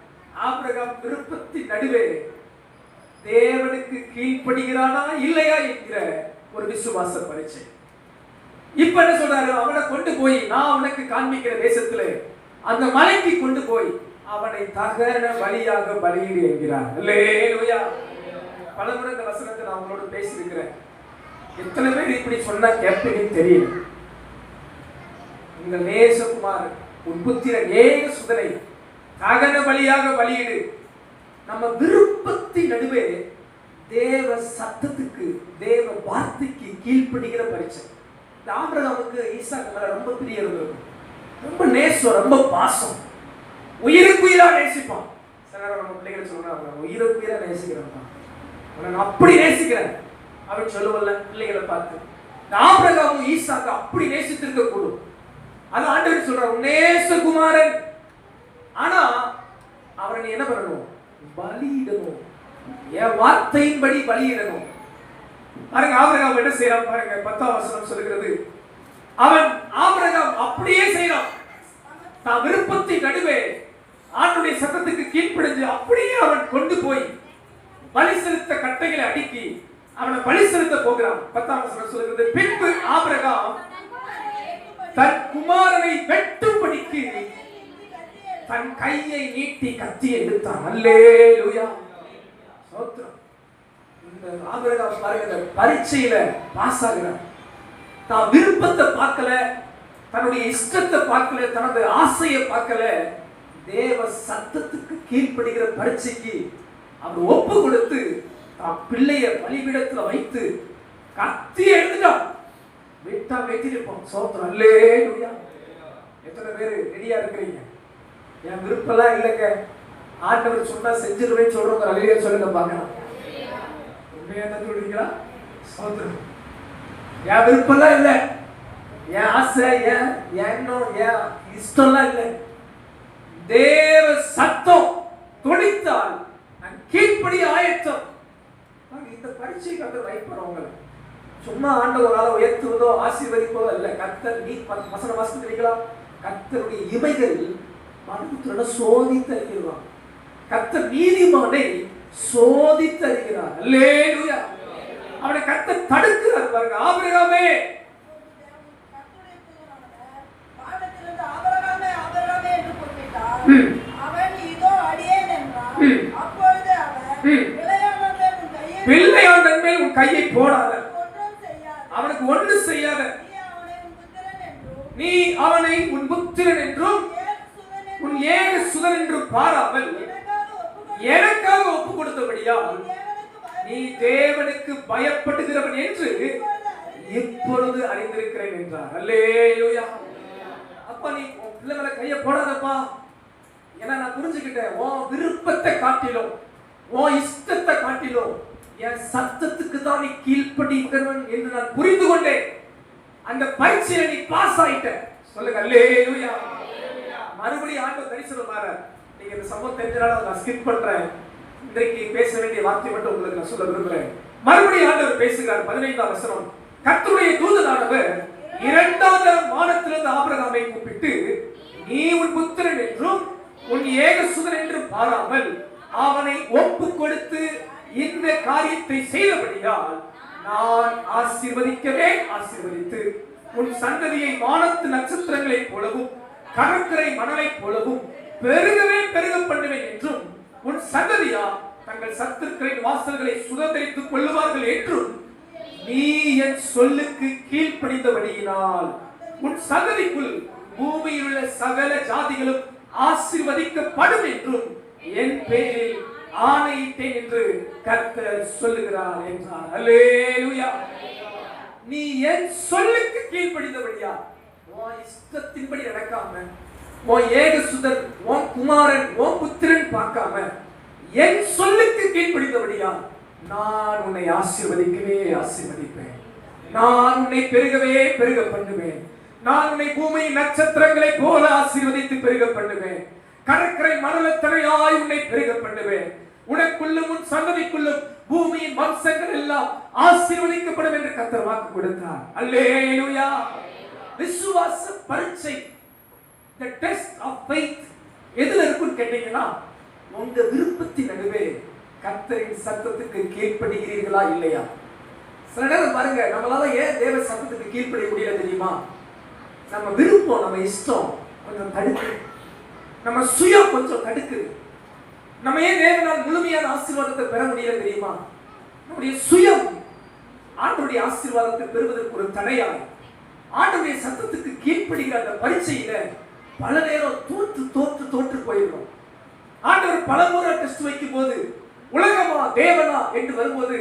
ஆபிரகாம் விருப்பத்தின் நடுவே தேவனுக்கு கீழ்ப்படுகிறானா இல்லையா என்கிற ஒரு விசுவாச பரீட்சை. இப்ப என்ன சொல்றாரு? அவனை கொண்டு போய் நான் உனக்கு காண்பிக்கிற தேசத்துல அந்த மலைக்கு கொண்டு போய் அவனை தகன பலியாக பலியிடு என்கிறார். அல்லேலூயா. பலமுறை இந்த வசனத்தை நான் உங்களோட பேசியிருக்கிறேன். எத்தனை பேர் இப்படி சொன்னா கேட்பீங்கன்னு தெரியல. உங்கள் நேசகுமாரன் உன் புத்திரன் ஏகசுதனை தகன பலியாக பலியிடு. நம்ம விருப்பத்தின் நடுவே தேவ சத்தத்துக்கு தேவ வார்த்தைக்கு கீழ்ப்படுகிற பரீட்சை. இந்த ஆபிரகாமுக்கு ஈசாக்கு மேல ரொம்ப பிரியம் இருந்தது. ரொம்ப நேசம், ரொம்ப பாசம், உயிருக்கு உயிரா நேசிப்பான். சில நேரம் நம்ம பிள்ளைகள் சொல்றாங்க, உயிருக்கு உயிரா நேசிக்கிறேன், நான் அப்படி நேசிக்கிறேன் அப்படின்னு சொல்லுவல்ல பிள்ளைகளை பார்த்து. ஆபிரகாமும் ஈசாக்கு அப்படி நேசித்திருக்க கூடும். அது ஆண்டவர் சொல்றார், நேசகுமாரன். ஆனா அவரை நீ என்ன பண்ணணும்? பலியிடணும். என் வார்த்தையின்படி பலியிடணும். பாருங்க ஆபிரகாம் என்ன செய்யறான் பாருங்க. 10ஆம் வசனம் சொல்லுகிறது, அவன் ஆபிரகாம் அப்படியே செய்யறான். தான் விருப்பத்தின் நடுவே ஆண்டுடைய சத்தத்துக்கு கீழ்ப்படிஞ்சு அப்படியே அவன் கொண்டு போய் பலி செலுத்த கட்டைகளை அடுக்கி அவனை பலி செலுத்த போகிறான். 10ஆம் வசனம் சொல்லுகிறது, பின்பு ஆபிரகாம் தன் குமாரனை வெட்டும்படிக்கு தன் கையை நீட்டி கத்தியை எடுத்தான். அல்லேலூயா. ஸ்தோத்திரம். இந்த ஆபிரகாம் பாருங்க, பரீட்சையில பாஸ் ஆகிறார். தான் விருப்பத்தை பார்க்கல, தன்னுடைய இஷ்டத்தை பார்க்கல, தனது ஆசையை பார்க்கல, தேவ சத்தத்துக்கு கீழ்ப்படுகிற பரீட்சைக்கு அவர் ஒப்பு கொடுத்து தான் பிள்ளைய பலிபீடத்துல வைத்து கத்தியை எடுத்துட்டான். விட்டா வெட்டிருப்போம். ஸ்தோத்திரம். அல்லேலூயா. எத்தனை பேர் ரெடியா இருக்கிறீங்க? என் விருப்பம்லாம் இல்லைங்க, ஆண்டவர் சொன்னா செஞ்சிருவேன்னு சொல்றவங்க அல்லேலூயா சொல்லுங்க பார்க்கலாம். உண்மையா தான் சொல்றீங்களா? ஸ்தோத்திரம். என் விருப்பம்லாம் இல்லை, என் ஆசை, என் எண்ணம், என் இஷ்டம்லாம் இல்லை. தேவ சத்தம் துணித்தால் நான் கீழ்ப்படி ஆயத்தம். இந்த பரீட்சைக்கு வந்து வைப்பறவங்க சும்மா ஆண்டவரால உயர்த்துவதோ ஆசீர்வதிப்பதோ இல்லை. கர்த்தர் நீ வசன வாசிக்கிறீங்களா? கர்த்தருடைய இமைகள் மனுஷனை சோதித்து அறிகிறார். கர்த்தர் நீதிமானை சோதித்து அறிகிறார். அல்லேலூயா. அவனை கர்த்தர் தடுக்கிறார் பாருங்க. ஆபிரகாமே அவன் இதோ அடியேன் என்றான். அப்பொழுது அவன் பிள்ளையாண்டன் மேல் உன் கையை போடாத, அவனுக்கு ஒன்று செய்யாத, நீ அவனை உன் புத்திரன் என்றும் உன் ஏகசுதன் என்றும் பாராமல் எனக்காக ஒப்பு கொடுத்தபடியால் நீ தேவனுக்கு பயப்படுகிறவன் என்று இப்பொழுது அறிந்திருக்கிறேன் என்றார். அல்லேலூயா. அப்பா நீ உன் பிள்ளை மேல கையை போடாதப்பா, ஏன்னா நான் புரிஞ்சுக்கிட்டேன், உன் விருப்பத்தை காட்டிலும் உன் இஷ்டத்தை காட்டிலும் என் சத்தத்துக்கு தான் நீ கீழ்ப்படிக்கிறவன் என்று நான் புரிந்து கொண்டேன். அந்த பரீட்சையில நீ பாஸ் ஆயிட்ட. சொல்லுங்க அல்லேலூயா. மறுபடியும் ஆண்டவர் தரிசனம் மாற. நீங்க இந்த சம்பவம் தெரிஞ்சனால நான் ஸ்கிப் பண்றேன். இன்றைக்கு பேச வேண்டிய வார்த்தை மட்டும் உங்களுக்கு நான் சொல்ல விரும்புகிறேன். மறுபடியும் ஆண்டவர் பேசுகிறார். 15ஆம் வசனம், கர்த்தருடைய தூதனானவர் இரண்டாவது வானத்திலிருந்து ஆபிரகாமை கூப்பிட்டு, நீ உன் புத்திரன் என்றும் உன் ஏகசுதன் என்றும் பாராமல் அவனை ஒப்பு கொடுத்து இந்த காரியத்தை செய்தபடியால் நான் ஆசீர்வதிக்கவே ஆசீர்வதித்து உன் சந்ததியை வானத்து நட்சத்திரங்களைப் போலவும் கடற்கரை மணலைப் போலவும் பெருகவே பெருக பண்ணுவேன் என்றும் உன் சந்ததியா தங்கள் சத்துருக்களின் வாசல்களை சுதந்திரித்துக் கொள்ளுவார்கள் என்றும் நீ என் சொல்லுக்கு கீழ்ப்படிந்தபடியினால் உன் சந்ததிக்குள் பூமியில் உள்ள சகல ஜாதிகளும் ஆசீர்வதிக்கப்படும் என்றும் என் பேரில் ஆணையிட்டேன் என்று கர்த்தர் சொல்லுகிறார் என்றார். அல்லேலூயா. நீ என் சொல்லுக்கு கீழ்ப்படிந்தபடியா, உன் இஷ்டத்தின்படி நடக்காம, உன் ஏகசுதன், உன் குமாரன், உன் புத்திரன் பார்க்காம என் சொல்லுக்கு கீழ்ப்படிந்தபடியா நான் உன்னை ஆசீர்வதிக்கவே ஆசீர்வதிப்பேன். நான் உன்னை பெருகவே பெருக பண்ணுவேன். நான் உன்னை பூமியின் நட்சத்திரங்களை போல ஆசீர்வதித்து பெருக பண்ணுவேன். கடற்கரை மணலத்தனையாய் உன்னை பெருக பண்ணுவேன். உனக்குள்ளும் உன் சந்ததிக்குள்ளும் பூமியின் வம்சங்கள் எல்லாம் ஆசீர்வதிக்கப்படும் என்று கர்த்தர் வாக்கு கொடுத்தார். அல்லேலூயா. விசுவாச பரீட்சை, the test of faith எதுல இருக்குன்னு கேட்டீங்கன்னா, உங்க விருப்பத்தின் நடுவே கர்த்தரின் சத்தத்துக்கு கீழ்ப்படுகிறீர்களா இல்லையா? சில நேரம் பாருங்க, நம்மளால ஏன் தேவ சத்தத்துக்கு கீழ்ப்படிய முடியல தெரியுமா? நம்ம விருப்பம், நம்ம இஷ்டம் கொஞ்சம் தடுக்குது, நம்ம சுயம் கொஞ்சம் தடுக்குது. நம்ம ஏன் தேவனால் முழுமையான ஆசீர்வாதத்தை பெற முடியல தெரியுமா? நம்முடைய சுயம் ஆண்டவருடைய ஆசீர்வாதத்தை பெறுவதற்கு ஒரு தடையாகும். ஆண்டவருடைய சத்தத்துக்கு கீழ்ப்படுகிற அந்த பரீட்சையில பல நேரம் தோற்று தோற்று தோற்று போயிடும். ஆண்டவர் பல முறை டெஸ்ட் வைக்கும் போது உலகமா தேவனா என்று வரும்போது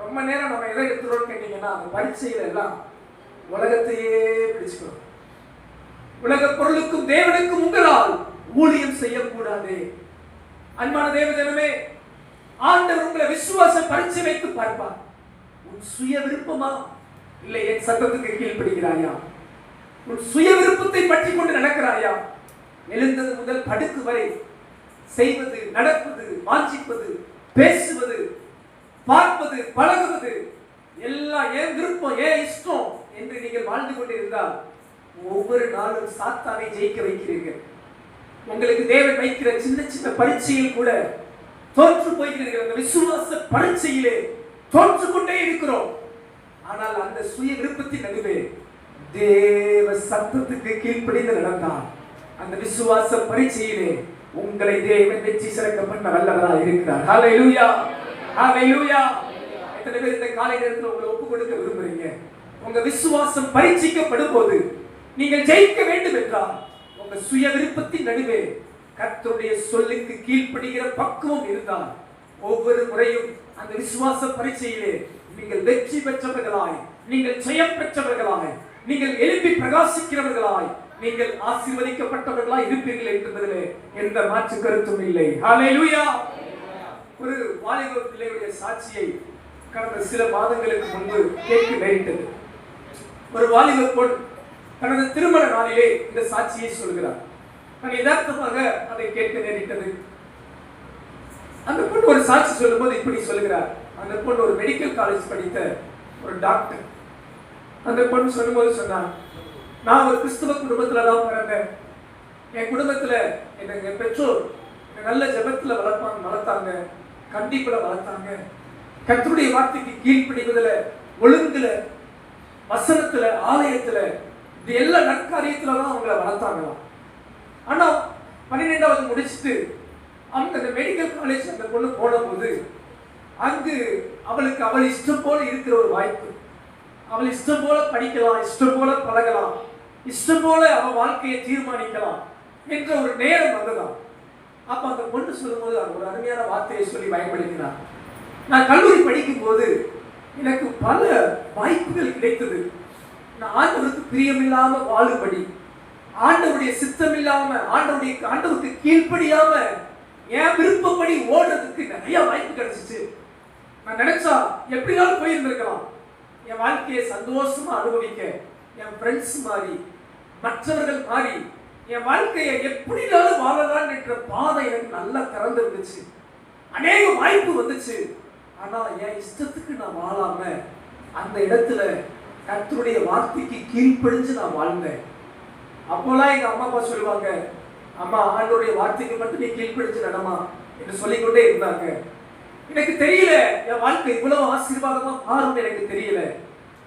ரொம்ப நேரம் நம்ம எதை எடுத்துறோம்னு கேட்டீங்கன்னா, அந்த பரீட்சையில எல்லாம் உலகத்தையே பிடிச்சுக்கிறோம். உலக பொருளுக்கும் தேவனுக்கும் உங்களால் ஊழியம் செய்யக்கூடாது. அன்பான தேவ ஜனமே, ஆண்டவர் உங்களை விசுவாச பரீட்சை வைத்து பார்ப்பார். உன் சுய விருப்பமா இல்லை என் சத்தத்துக்கு கீழ்ப்படுகிறாயா? உன் சுய விருப்பத்தை பற்றி கொண்டு நடக்கிறாயா? எழுந்தது முதல் படுக்கு வரை செய்வது, நடப்பது, வாஞ்சிப்பது, பேசுவது, பார்ப்பது, பழகுவது எல்லாம் ஏன் விருப்பம், ஏன் இஷ்டம் என்று நீங்கள் வாழ்ந்து கொண்டிருந்தால் ஒவ்வொரு நாளும் சாத்தானை ஜெயிக்க வைக்கிறீர்கள். உங்களுக்கு தேவன் வைக்கிற சின்ன சின்ன பரீட்சையில் கூட தோற்று போகிறீர்கள். அந்த விசுவாச பரீட்சையிலே தோற்று கொண்டே இருக்கிறோம். ஆனால் அந்த சுய விருப்பத்தின் நடுவே தேவ சத்தத்துக்கு கீழ்ப்படிந்து நடந்தால் அந்த விசுவாச பரீட்சையிலே உங்களை தேவன் வெற்றி சிறக்க பண்ண வல்லவராக இருக்கிறார். ஹல்லேலூயா, ஹல்லேலூயா. எத்தனை பேர் இந்த காலை நேரத்தில் உங்களை ஒப்பு கொடுக்க விரும்புறீங்க? உங்க விசுவாசம் பரீட்சிக்கப்படும் போது நீங்கள் ஜெயிக்க வேண்டும் என்றால் உங்க சுய விருப்பத்தின் நடுவே கர்த்தருடைய சொல்லுக்கு கீழ்ப்படுகிற பக்குவம் இருந்தால் ஒவ்வொரு முறையும் அந்த விசுவாச பரீட்சையிலே நீங்கள் வெற்றி பெற்றவர்களாய், நீங்கள் ஜெயம் பெற்றவர்களாய், நீங்கள் எழுப்பி பிரகாசிக்கிறவர்களாய், நீங்கள் ஆசீர்வதிக்கப்பட்டவர்களாய் இருப்பீர்கள் என்பதிலே எந்த மாற்று கருத்தும் இல்லை. ஹல்லேலூயா. ஒரு வாலிப பிள்ளையுடைய சாட்சியை கடந்த சில மாதங்களுக்கு முன்பு கேட்க நேரிட்டது. ஒரு வாலிப பொன் தனது திருமண நாளிலே இந்த சாட்சியை சொல்கிறார். நான் யதார்த்தமாக அதை கேட்க நேரிட்டது. அந்த பொண்ணு ஒரு சாட்சி சொல்லும்போது இப்படி சொல்லுகிறார். அந்த பொண்ணு ஒரு மெடிக்கல் காலேஜ் படித்த ஒரு டாக்டர். அந்த பொண்ணு சொல்லும்போது சொன்னார், நான் ஒரு கிறிஸ்துவ குடும்பத்துல தான் பிறந்தேன். என் குடும்பத்துல என் பெற்றோர் நல்ல ஜெபத்துல வளர்த்தாங்க, கண்டிப்புல வளர்த்தாங்க. கர்த்தருடைய வார்த்தைக்கு கீழ்ப்படிவதுல, ஒழுங்குல, வசனத்துல, ஆலயத்துல, இது எல்லா நற்காரியத்துல தான் அவங்களை வளர்த்தாங்களாம். ஆனா 12வது முடிச்சுட்டு அவங்க அந்த மெடிக்கல் காலேஜ் அந்த பொண்ணு போன போது அங்கு அவளுக்கு அவள் இஷ்டம் போல இருக்கிற ஒரு வாய்ப்பு, அவள் இஷ்டம் போல படிக்கலாம், இஷ்டம் போல பழகலாம், இஷ்டம் போல அவள் வாழ்க்கையை தீர்மானிக்கலாம் என்ற ஒரு நேரம் வந்ததாம். அப்ப அந்த பொண்ணு சொல்லும்போது ஒரு அருமையான வார்த்தையை சொல்லி பயன்படுத்தினார். நான் கல்லூரி படிக்கும் போது எனக்கு பல வாய்ப்புகள் கிடைத்தது. நான் ஆண்டவருக்கு பிரியமில்லாம வாழும்படி, ஆண்டவருடைய சித்தம் இல்லாம, ஆண்டவருக்கு கீழ்ப்படியாம என் விருப்பப்படி ஓடுறதுக்கு நிறைய வாய்ப்பு கிடைச்சிச்சு. நான் நினைச்சா எப்படினாலும் போயிருந்திருக்கலாம். என் வாழ்க்கையை சந்தோஷமா அனுபவிக்க, என் ஃப்ரெண்ட்ஸ் மாதிரி, மற்றவர்கள் மாதிரி என் வாழ்க்கையை எப்படினாலும் வாழலாம் என்ற பாதை எனக்கு நல்லா திறந்து இருந்துச்சு. அநேக வாய்ப்பு வந்துச்சு. ஆனா என் இஷ்டத்துக்கு நான் வாழாம அந்த இடத்துல கர்த்தருடைய வார்த்தைக்கு கீழ்ப்படிஞ்சு நான் வாழ்ந்தேன். அப்போலாம் எங்க அம்மா அப்பா சொல்லுவாங்க, அம்மா ஆண்டவருடைய வார்த்தைக்கு மட்டும் நீ கீழ்ப்படிஞ்சு நடமா என்று சொல்லிக்கொண்டே இருந்தாங்க. எனக்கு தெரியல என் வாழ்க்கை இவ்வளவு ஆசீர்வாதமா மாறும், எனக்கு தெரியல.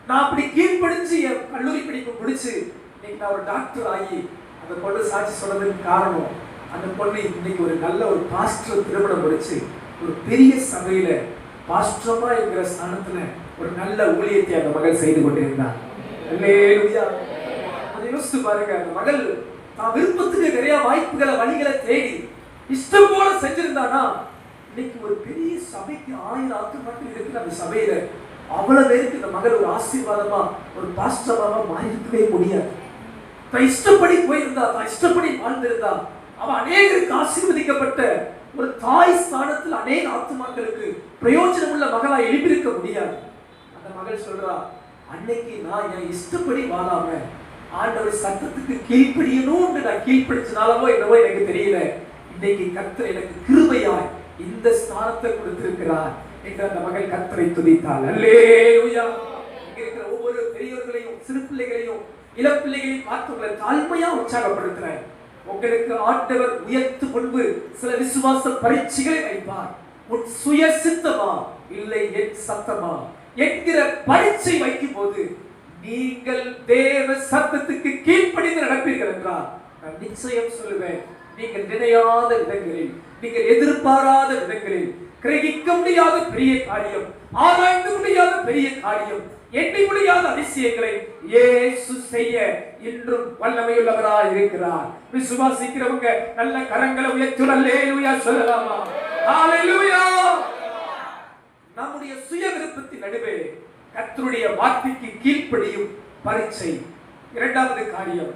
நான் அப்படி கீழ்ப்படிஞ்சு என் கல்லூரி படிப்பு முடிச்சு இன்னைக்கு நான் ஒரு டாக்டர் ஆகி அந்த பொண்ணு சாட்சி சொன்னதுக்கு காரணம், அந்த பொண்ணு இன்னைக்கு ஒரு நல்ல ஒரு பாஸ்டர் திருமணம் முடிச்சு ஒரு பெரிய சபையில பாஸ்டரமா இருக்கிற ஸ்தானத்துல ஒரு நல்ல ஊழியத்தை அந்த மகள் செய்து கொண்டிருந்தார். அல்லேலூயா. அதை யோசித்து பாருங்க, அந்த மகள் தான் விருப்பத்துக்கு நிறைய வாய்ப்புகளை வழிகளை தேடி இஷ்டம் போல செஞ்சிருந்தானா இன்னைக்கு ஒரு பெரிய சபைக்கு 1000 ஆத்துமாக்கள் இருக்கிற அந்த சபையில அவ்வளவு பேருக்கு இந்த மகள் ஒரு ஆசீர்வாதமா ஒரு பாஸ்டரமா மாறி இருக்கவே முடியாது. தான் இஷ்டப்படி போயிருந்தா, தான் இஷ்டப்படி வாழ்ந்திருந்தா அவன் அநேகருக்கு ஆசீர்வதிக்கப்பட்ட ஒரு தாய் ஸ்தானத்தில் அநேக ஆத்துமாக்களுக்கு பிரயோஜனம் உள்ள மகளா எழுப்பியிருக்க முடியாது. அந்த மகள் சொல்றா, அன்னைக்கு நான் என் இஷ்டப்படி வாழாம ஆண்டவர் சத்தத்துக்கு கீழ்ப்படியணும்னு நான் கீழ்ப்படிச்சனாலவோ என்னவோ எனக்கு தெரியல, இன்னைக்கு கர்த்தர் எனக்கு கிருபையாய் இந்த ஸ்தானத்தை கொடுத்திருக்கிறார் என்று அந்த மகள் கர்த்தரை துதித்தாள். அல்லேலூயா. இங்க இருக்கிற ஒவ்வொரு பெரியவர்களையும் சிறு பிள்ளைகளையும் இளம் பிள்ளைகளையும் பார்த்து உங்களை தாழ்மையா உற்சாகப்படுத்துறேன். உங்களுக்கு ஆண்டவர் உயர்த்து முன்பு சில விசுவாச பரீட்சைகளை வைப்பார். உன் சுய சித்தமா இல்லை என் சத்தமா என்கிற பரீட்சை வைக்கும் போது நீங்கள் தேவ சத்தத்துக்கு கீழ்ப்படிந்து நடப்பீர்கள் என்றால் நான் நிச்சயம் சொல்லுவேன், நீங்கள் நினையாத இடங்களில், நீங்கள் எதிர்பாராத இடங்களில், கிரகிக்க முடியாத பெரிய காரியம், ஆராய்ந்து முடியாத பெரிய காரியம், எண்ணி முடியாத அதிசயங்களை இயேசு செய்ய இன்றும் வல்லமையுள்ளவராய் இருக்கிறார். விசுவாசிக்கிறவங்க நல்ல கரங்களை உயர்த்தி அல்லேலூயா சொல்லலாமா? ஹalleluya. நம்முடைய சுய விருப்பத்தின் நடுவே கர்த்தருடைய வார்த்தைக்கு கீழ்ப்படியும் பரீட்சை இரண்டாவது காரியம்.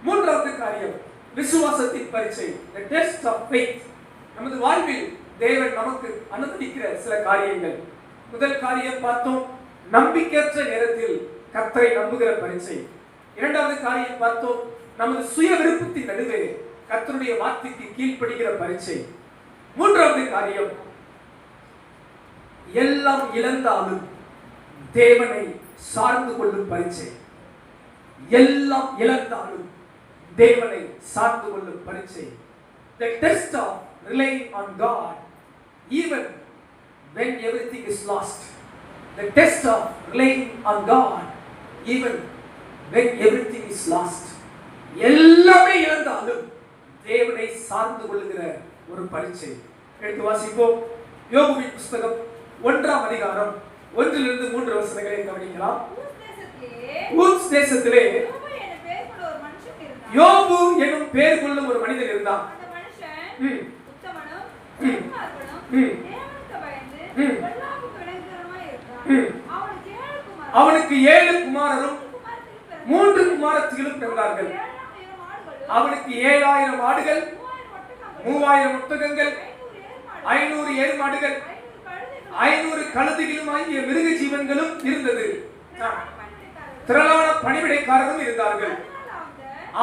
மூன்றாவது காரியம் விசுவாசத்தின் பரீட்சை, the test of faith. நமது வாழ்வில் தேவன் நமக்கு அனுமதிக்கிற சில காரியங்கள். முதல் காரியம் பார்த்தோம், நம்பிக்கையற்ற நேரத்தில் கர்த்தரை நம்புகிற பரீட்சை. இரண்டாவது காரியம் பார்த்தோம், நமது சுய விருப்பத்தின் நடுவே கர்த்தருடைய வார்த்தைக்கு கீழ்ப்படுகிற பரீட்சை. மூன்றாவது காரியம், எல்லாம் இழந்தாலும் தேவனை சார்ந்து கொள்ளும் பரீட்சை. எல்லாம் இழந்தாலும் தேவனை சார்ந்து கொள்ளும் பரீட்சை. The test of relying on God even when everything is lost. The test of relying on God even when everything is lost. எல்லாமே இழந்தாலும் தேவனை சார்ந்து கொள்ளுகிற ஒரு பரீட்சை. எடுத்து வாசிப்போம். யோபுவின் புத்தகம் 1ஆம் அதிகாரம் 1 to 3 வசனங்களை கவனிக்கலாம். ஊத்ஸ் தேசத்திலே யோபு எனும் பெயர் கொள்ளும் ஒரு மனிதன் இருந்தான். அந்த மனுஷன் உத்தமனும் தேவனுக்கு பயந்து பொல்லாப்புக்கு விலகுகிறவனாய் இருந்தான். அவனுக்கு 7 குமாரரும் 3 குமாரத்திகளும் பிறந்தார்கள். அவனுக்கு 7000 ஆடுகள், 3000 ஒட்டகங்கள், 500 ஏர் மாடுகள், 500 கழுதைகளும் ஆகிய மிருக ஜீவன்களும் இருந்தது. திரளான பணிவிடைக்காரரும் இருந்தார்கள்.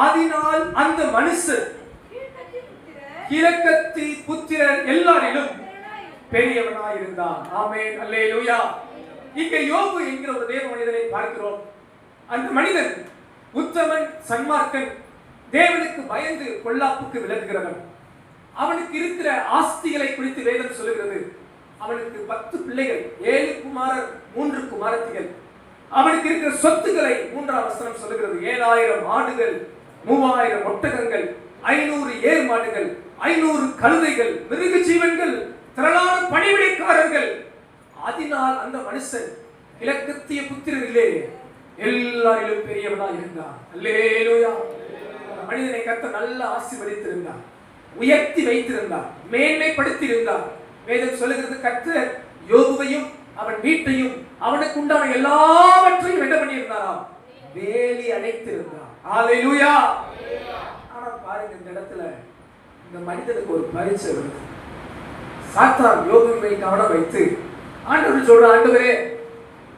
அதனால் அந்த மனுஷன் கிழக்கத்தி புத்திரர் எல்லாரிலும் பெரியவனாய் இருந்தான். ஆமென், அல்லேலூயா. இங்கே யோபு என்கிற ஒரு தேவ மனிதனை பார்க்கிறோம். அந்த மனிதன் உத்தமன், சன்மார்க்கன், தேவனுக்கு பயந்து பொல்லாப்புக்கு விலகுகிறவன். அவனுக்கு இருக்கிற ஆஸ்திகளை குறித்து வேதம் சொல்லுகிறது. அவனுக்கு 10 பிள்ளைகள், 7 குமாரர், 3 குமாரத்திகள். அவனுக்கு இருக்கிற சொத்துக்களை 3ஆம் வசனம் சொல்லுகிறது. 7000 ஆடுகள், 3000 ஒட்டகங்கள், 500 ஏர் மாடுகள், 500 கழுதைகள், மிருக ஜீவன்கள், திரளான பணிவிடைக்காரர்கள். அதனால் அந்த மனுஷன் கிழக்கத்திய புத்திரரிலே எல்லாரிலும் பெரியவனாய் இருந்தான். அல்லேலூயா. மனிதனை கர்த்தர் நல்ல ஆசீர்வதித்திருந்தார், உயர்த்தி வைத்திருந்தார், மேன்மைப்படுத்தி இருந்தார். வேதம் சொல்லுகிறது, கர்த்தர் யோபுவையும் அவன் வீட்டையும் அவனுக்கு உண்டான எல்லாவற்றையும் என்ன பண்ணியிருந்தாராம்? வேலி அடைத்திருந்தார். ஹalleluya. ஆனா பாருங்க, இந்த இடத்துல இந்த மனிதனுக்கு ஒரு பரீட்சை வருது. சாத்தான் யோபுவை கவனம் வைத்து ஆண்டவர் சொல்ற, ஆண்டவரே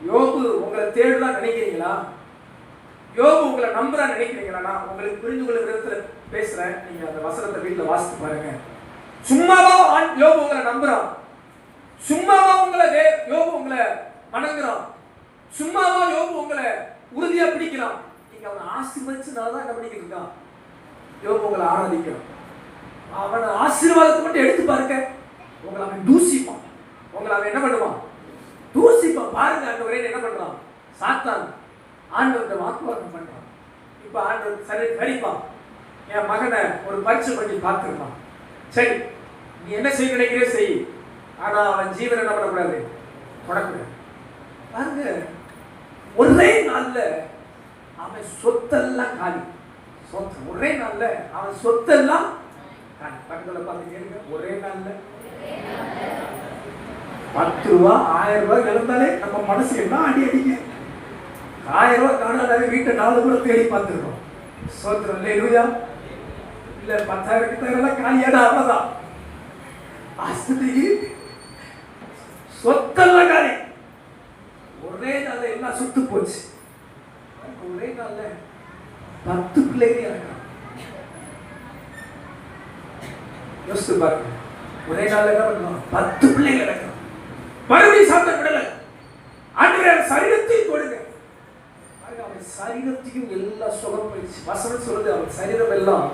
யோபு உங்களை தேடுதான் நினைக்கிறீங்களா? யோபு உங்களை நம்புறா நினைக்கிறீங்களா? நான் உங்களுக்கு புரிந்து கொள்ள விதத்துல பேசுறேன். நீங்க அந்த வசனத்தை வீட்டுல வாசித்து பாருங்க. சும்மாவா யோபு உங்களை நம்புறான்? சும்மாவா யோபு உங்களை வணங்குறான்? சும்மாவா யோபு உங்களை உறுதியா பிடிக்கலாம்? நீங்க அவனை ஆசீர்வதிச்சனாலதான் என்ன பண்ணிக்கிட்டு இருக்கான்? யோபு உங்களை ஆராதிக்கிறான். அவனை ஆசீர்வாதத்தை மட்டும் எடுத்து பாருங்க, உங்களை அவன் தூசிப்பான். உங்களை அவன் என்ன பண்ணுவான்? தூசிப்பான். பாருங்க ஆண்டவரே என்ன பண்றான்? சாத்தான் ஆண்டவர்கிட்ட வாக்குவாதம் பண்றான். இப்ப ஆண்டவர் சரி கடிப்பான். என் மகனை ஒரு பரிசு பண்ணி பார்த்துருப்பான். சரி, நீ என்ன செய்ய நினைக்கிறே செய், ஆனா அவன் ஜீவனை என்ன பண்ணக்கூடாது? தொடக்கூடாது. பாருங்க, ஒரே நாள்ல அவன் சொத்தெல்லாம் காலி. ஒரே நாள்ல அவன் சொத்தெல்லாம் காலி. பக்கத்துல பார்த்து கேளுங்க, ஒரே நாள்ல 10 ரூபா 1000 ரூபாய் இழந்தாலே நம்ம மனசு என்ன அடி அடிங்க. 1000 ரூபாய் காணாத வீட்டை 4 கூட தேடி பார்த்துருக்கோம். சோத்திரம் இல்லையா? இல்ல 10,000 காலியாடா, அவ்வளவுதான். ஆஸ்பத்திரிக்கு சொத்தெல்லாம் காலி. ஒரே நாள்ல எல்லாம் சுத்து போச்சு. ஒரே நாள்ல 10 பிள்ளைங்க இறக்கலாம். யோசித்து பாருங்க, ஒரே நாள்ல என்ன பண்ணலாம்? 10 பிள்ளைங்க இறக்கலாம். மறுபடியும் சாப்பிட விடல. ஆண்டவரே சரீரத்தையும் கொடுங்க. அவன் சரீரத்தையும் எல்லாம் சுகம் போயிடுச்சு. வசனம் சொல்லுது, அவன் சரீரம் எல்லாம்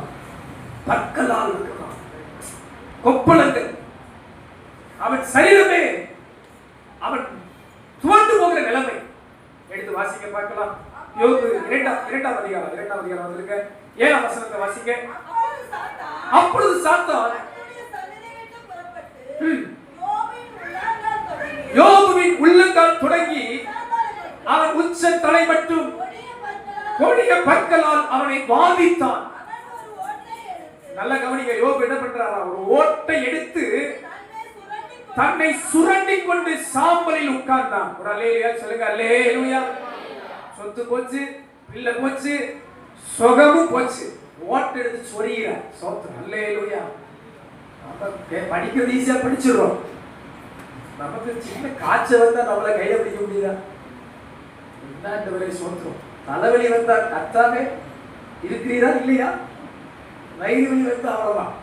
பற்களால் இருக்கலாம், கொப்பளங்கள். அவன் சரீரமே அவன் துவண்டு போகிற நிலைமை. எடுத்து வாசிக்க பார்க்கலாம். யோபு 2ஆம் அதிகாரம் வந்திருக்க 7ஆம் வசனத்தை வாசிங்க. அப்பொழுது சாத்தான் யோபுவின் உள்ளங்கால் தொடங்கி அவன் உச்ச தலை மட்டும் கொடிய பற்களால் அவனை வாதித்தான். நல்ல கவனிங்க, யோபு என்ன பண்றாரா? ஒரு ஓட்டை எடுத்து தன்னை சுரண்டி கொண்டு சாம்பலில் உட்கார்ந்தான். ஒரு அல்லேலூயா சொல்லுங்க, அல்லேலூயா. சொத்து போச்சு, பிள்ளை போச்சு, சுகமும் போச்சு, ஓட்டை எடுத்து சொரிகிறான். சோத்திரம், அல்லேலூயா. படிக்கிறது ஈஸியா படிச்சிடுறோம். நமக்கு சின்ன காய்ச்சல் வந்தா நம்மளை கையில பிடிக்க முடியுதா? என்ன வரை சோத்திரம். தலைவலி வந்தா கத்தாவே இருக்கிறீரா இல்லையா? வயிறு வலி வந்தா அவ்வளவுதான்.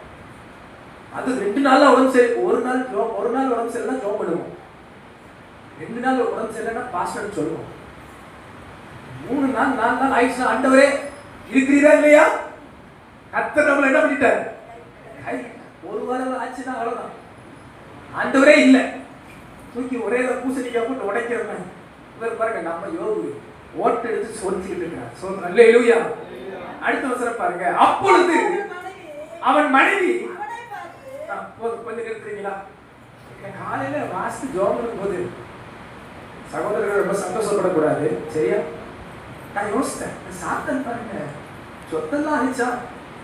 அது 2 நாள்ல உடம்பு சரி, ஒரு நாள் உடம்பு சரியில்லைன்னா ஜோம் பண்ணுவோம். 2 நாள் உடம்பு சரியில்லைன்னா பாஸ்டர் சொல்லுவோம். 3 நாள் 4 நாள் ஆயிடுச்சுன்னா ஆண்டவரே இருக்கிறீரா இல்லையா? கர்த்தர் நம்மள என்ன பண்ணிட்டாரு? ஒரு வாரம் ஆச்சுன்னா அவ்வளவுதான். ஆண்டவரே இல்லை, தூக்கி ஒரே பூசணிக்காய் போட்டு உடைக்கிறேன். இவர் பாருங்க, நம்ம யோபு ஓட்டை எடுத்து சொரிச்சுக்கிட்டு இருக்கிறார். சொல்றேன், அல்லேலூயா. அடுத்த வசனம் பாருங்க. அப்பொழுது அவன் மனைவி, கொஞ்சம் நிறுத்துறீங்களா? காலையில வாசித்து ஜோம் போது சகோதரர்கள் ரொம்ப சந்தோஷப்படக்கூடாது, சரியா? நான் யோசித்தேன், சாத்தன் பாருங்க, சொத்தெல்லாம் அழிச்சா,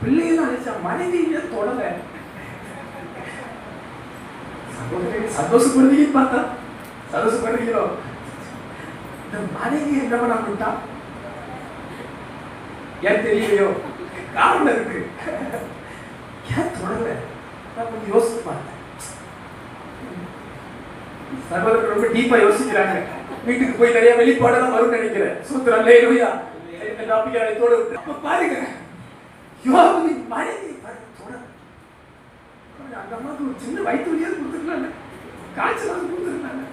பிள்ளையெல்லாம் அழிச்சா, மனைவியை தொடல. சந்தோஷப்படுறீங்க பார்த்தா சந்தோஷப்படுறீங்களோ? இந்த மனைவி என்ன பண்ண முடியா? ஏன் தெரியலையோ? காரணம் இருக்கு. ஏன் தொடல? நான் கொஞ்சம் யோசிச்சு பார்த்தேன். சகோதரர்கள் ரொம்ப டீப்பா யோசிக்கிறாங்க. வீட்டுக்கு போய் நிறைய வெளிப்பாடெல்லாம் வரும்னு நினைக்கிறேன். சூத்திரம், அல்லேலூயா. இந்த டாபிக் அழைத்தோட விட்டு அப்ப பாருங்க, யோபுவின் மனைவி தொடல. அந்த அம்மாவுக்கு ஒரு சின்ன வயிற்று வலியாவது கொடுத்துருக்கலாங்க, காய்ச்சலாவது கொடுத்துருக்கலாங்க.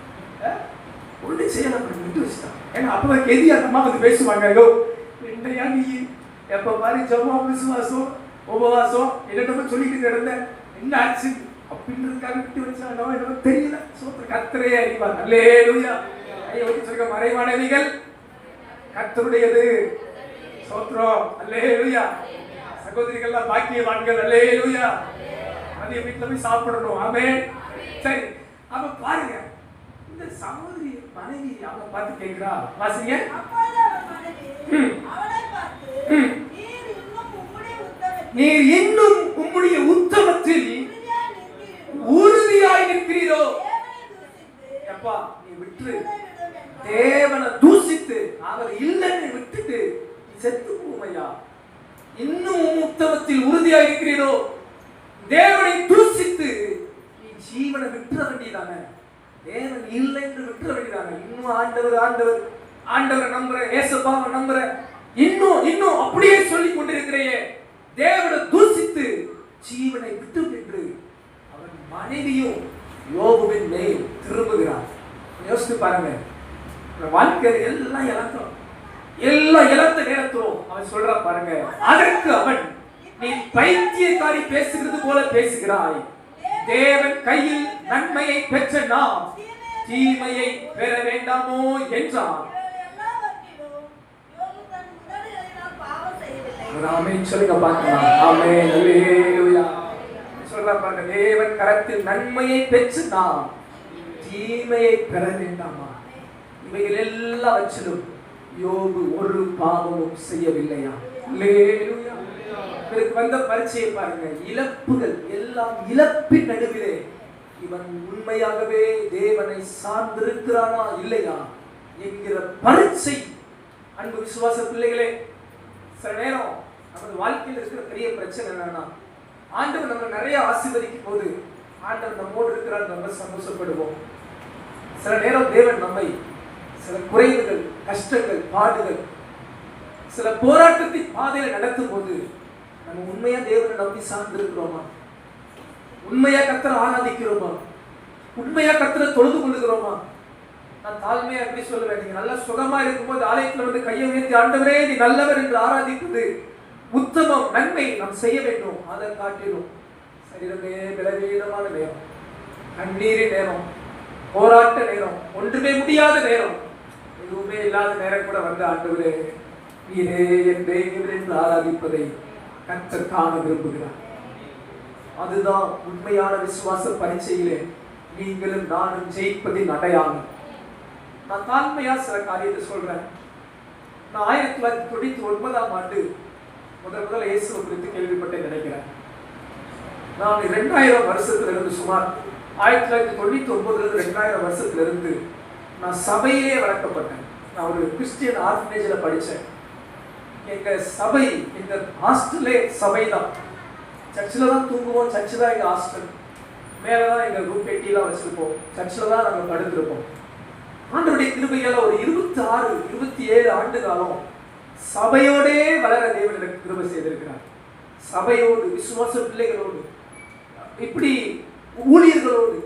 ஒண்ணு செய்யலாம், விட்டு வச்சுட்டான். ஏன்னா அப்பதான் கெதி அந்த அம்மா வந்து பேசுவாங்க, என்னையா நீ எப்ப பாரு ஜெபம், விசுவாசம், உபவாசம் என்னென்னமோ சொல்லிட்டு கிடந்த, என்ன ஆச்சு அப்படின்றதுக்காக விட்டு வச்சா என்னமோ தெரியல. சோத்திர கர்த்தரே அறிவார். அல்லேலூயா. ஐயா வச்சு சொல்லுங்க, மறைவானவைகள் கர்த்தருடையது. சோத்திரம், அல்லேலூயா. சகோதரிகள்லாம் பாக்கியவான்கள், அல்லேலூயா. அதே வீட்டுல போய் சாப்பிடணும். ஆமென். சரி, அப்ப பாருங்க, இந்த சகோதரி மனைவி அவளை பார்த்து கேட்கிறா. வாசிங்க. நீர் இன்னும் உம்முடைய உத்தமத்தில் உறுதியாய் நிற்கிறீரோ? அப்பா, நீ விட்டு தேவனை தூசித்து அவர் இல்லைன்னு விட்டுட்டு நீ செத்து போமையா? இன்னும் உத்தமத்தில் உறுதியாய் இருக்கிறீரோ? தேவனை தூசித்து நீ ஜீவனை விட்டுற வேண்டியதானே? தேவன் இல்லை என்று விட்டுற வேண்டியதானே? இன்னும் ஆண்டவர் நம்புற, ஏசப்பாவை நம்புற, இன்னும் அப்படியே சொல்லிக் கொண்டிருக்கிறையே, தேவனை தூசித்து ஜீவனை விட்டு என்று அவன் மனைவியும் யோபுவின் மேல் திரும்புகிறார். யோசித்து பாருங்க, வாழ்க்கையில எல்லாம் இழந்தோம், எல்லாம் இழந்த நேரத்திலும் அவன் சொல்ற பாருங்க, அதற்கு அவன், நீ பைத்தியக்காரி பேசுகிறது போல பேசுகிறாய், தேவன் கையில் நன்மையை பெற்ற நாம் தீமையை பெற வேண்டாமோ என்றான். ஆமென் சொல்லுங்க பார்க்கலாம். ஆமென் அல்லேலூயா. சொல்ற பாருங்க, தேவன் கரத்தில் நன்மையை பெற்று நாம் தீமையை பெற வேண்டாமா? இவைகள் எல்லாம் வச்சிலும் யோபு ஒரு பாவமும் செய்யவில்லையா? அல்லேலூயா. இவருக்கு வந்த பரீட்சையை பாருங்க, இழப்புகள் எல்லாம் இழப்பின் நடுவிலே இவன் உண்மையாகவே தேவனை சார்ந்திருக்கிறானா இல்லையா என்கிற பரீட்சை. அன்பு விசுவாச பிள்ளைகளே, சில நேரம் நமது வாழ்க்கையில் இருக்கிற பெரிய பிரச்சனை என்னன்னா, ஆண்டவர் நம்ம நிறைய ஆசீர்வதிக்கும் போது ஆண்டவர் நம்மோடு இருக்கிறார், நம்ம சந்தோஷப்படுவோம். சில நேரம் தேவன் நம்மை சில குறைவுகள், கஷ்டங்கள், பாடுகள், சில போராட்டத்தின் பாதையில நடத்தும் போது நம்ம உண்மையா தேவனை நம்பி சார்ந்திருக்கிறோமா? உண்மையா கர்த்தரை ஆராதிக்கிறோமா? உண்மையா கர்த்தரை தொழுது கொள்ளுகிறோமா? நான் தாழ்மையா எப்படி சொல்லுவேன், நீங்க நல்லா சுகமா இருக்கும்போது ஆலயத்துல வந்து கையை உயர்த்தி ஆண்டவரே நீ நல்லவர் என்று ஆராதிப்பது உத்தமம், நன்மை நாம் செய்ய வேண்டும். அதை காட்டிலும் சரீரமே பலவீனமான நேரம், கண்ணீரின் நேரம், போராட்ட நேரம், ஒன்றுமே முடியாத நேரம், எதுவுமே இல்லாத நேரம் கூட வந்து ஆண்டவரே நீரே என் தேவன் என்று ஆராதிப்பதை கர்த்தர் காண விரும்புகிறார். அதுதான் உண்மையான விசுவாச பரீட்சையிலே நீங்களும் நானும் ஜெயிப்பதின் அடையாளம். நான் தாழ்மையா சில காரியத்தை சொல்றேன். நான் 1999ஆம் ஆண்டு முதல்ல இயேசுவை குறித்து கேள்விப்பட்டேன் நினைக்கிறேன். நான் 2000 வருஷத்திலிருந்து, சுமார் 1999 2000 வருஷத்திலிருந்து நான் சபையிலே வளர்க்கப்பட்டேன். நான் ஒரு கிறிஸ்டியன் ஆர்ஃபனேஜ்ல படித்தேன். எங்க சபை, எங்க ஹாஸ்டலே சபை தான். சர்ச்சில் தான் தூங்குவோம், சர்ச்சு தான் எங்கள் ஹாஸ்டல். மேலே தான் எங்கள் ரூம் பெட்டிலாம் வச்சுருப்போம், சர்ச்சில் தான் நாங்கள் படுத்திருப்போம். ஆண்டவருடைய கிருபையால் ஒரு 26 27 ஆண்டு காலம் சபையோடே வளர தேவன் எனக்கு கிருபை செய்திருக்கிறார். சபையோடு, விசுவாச பிள்ளைகளோடு, இப்படி ஊழியர்களோடு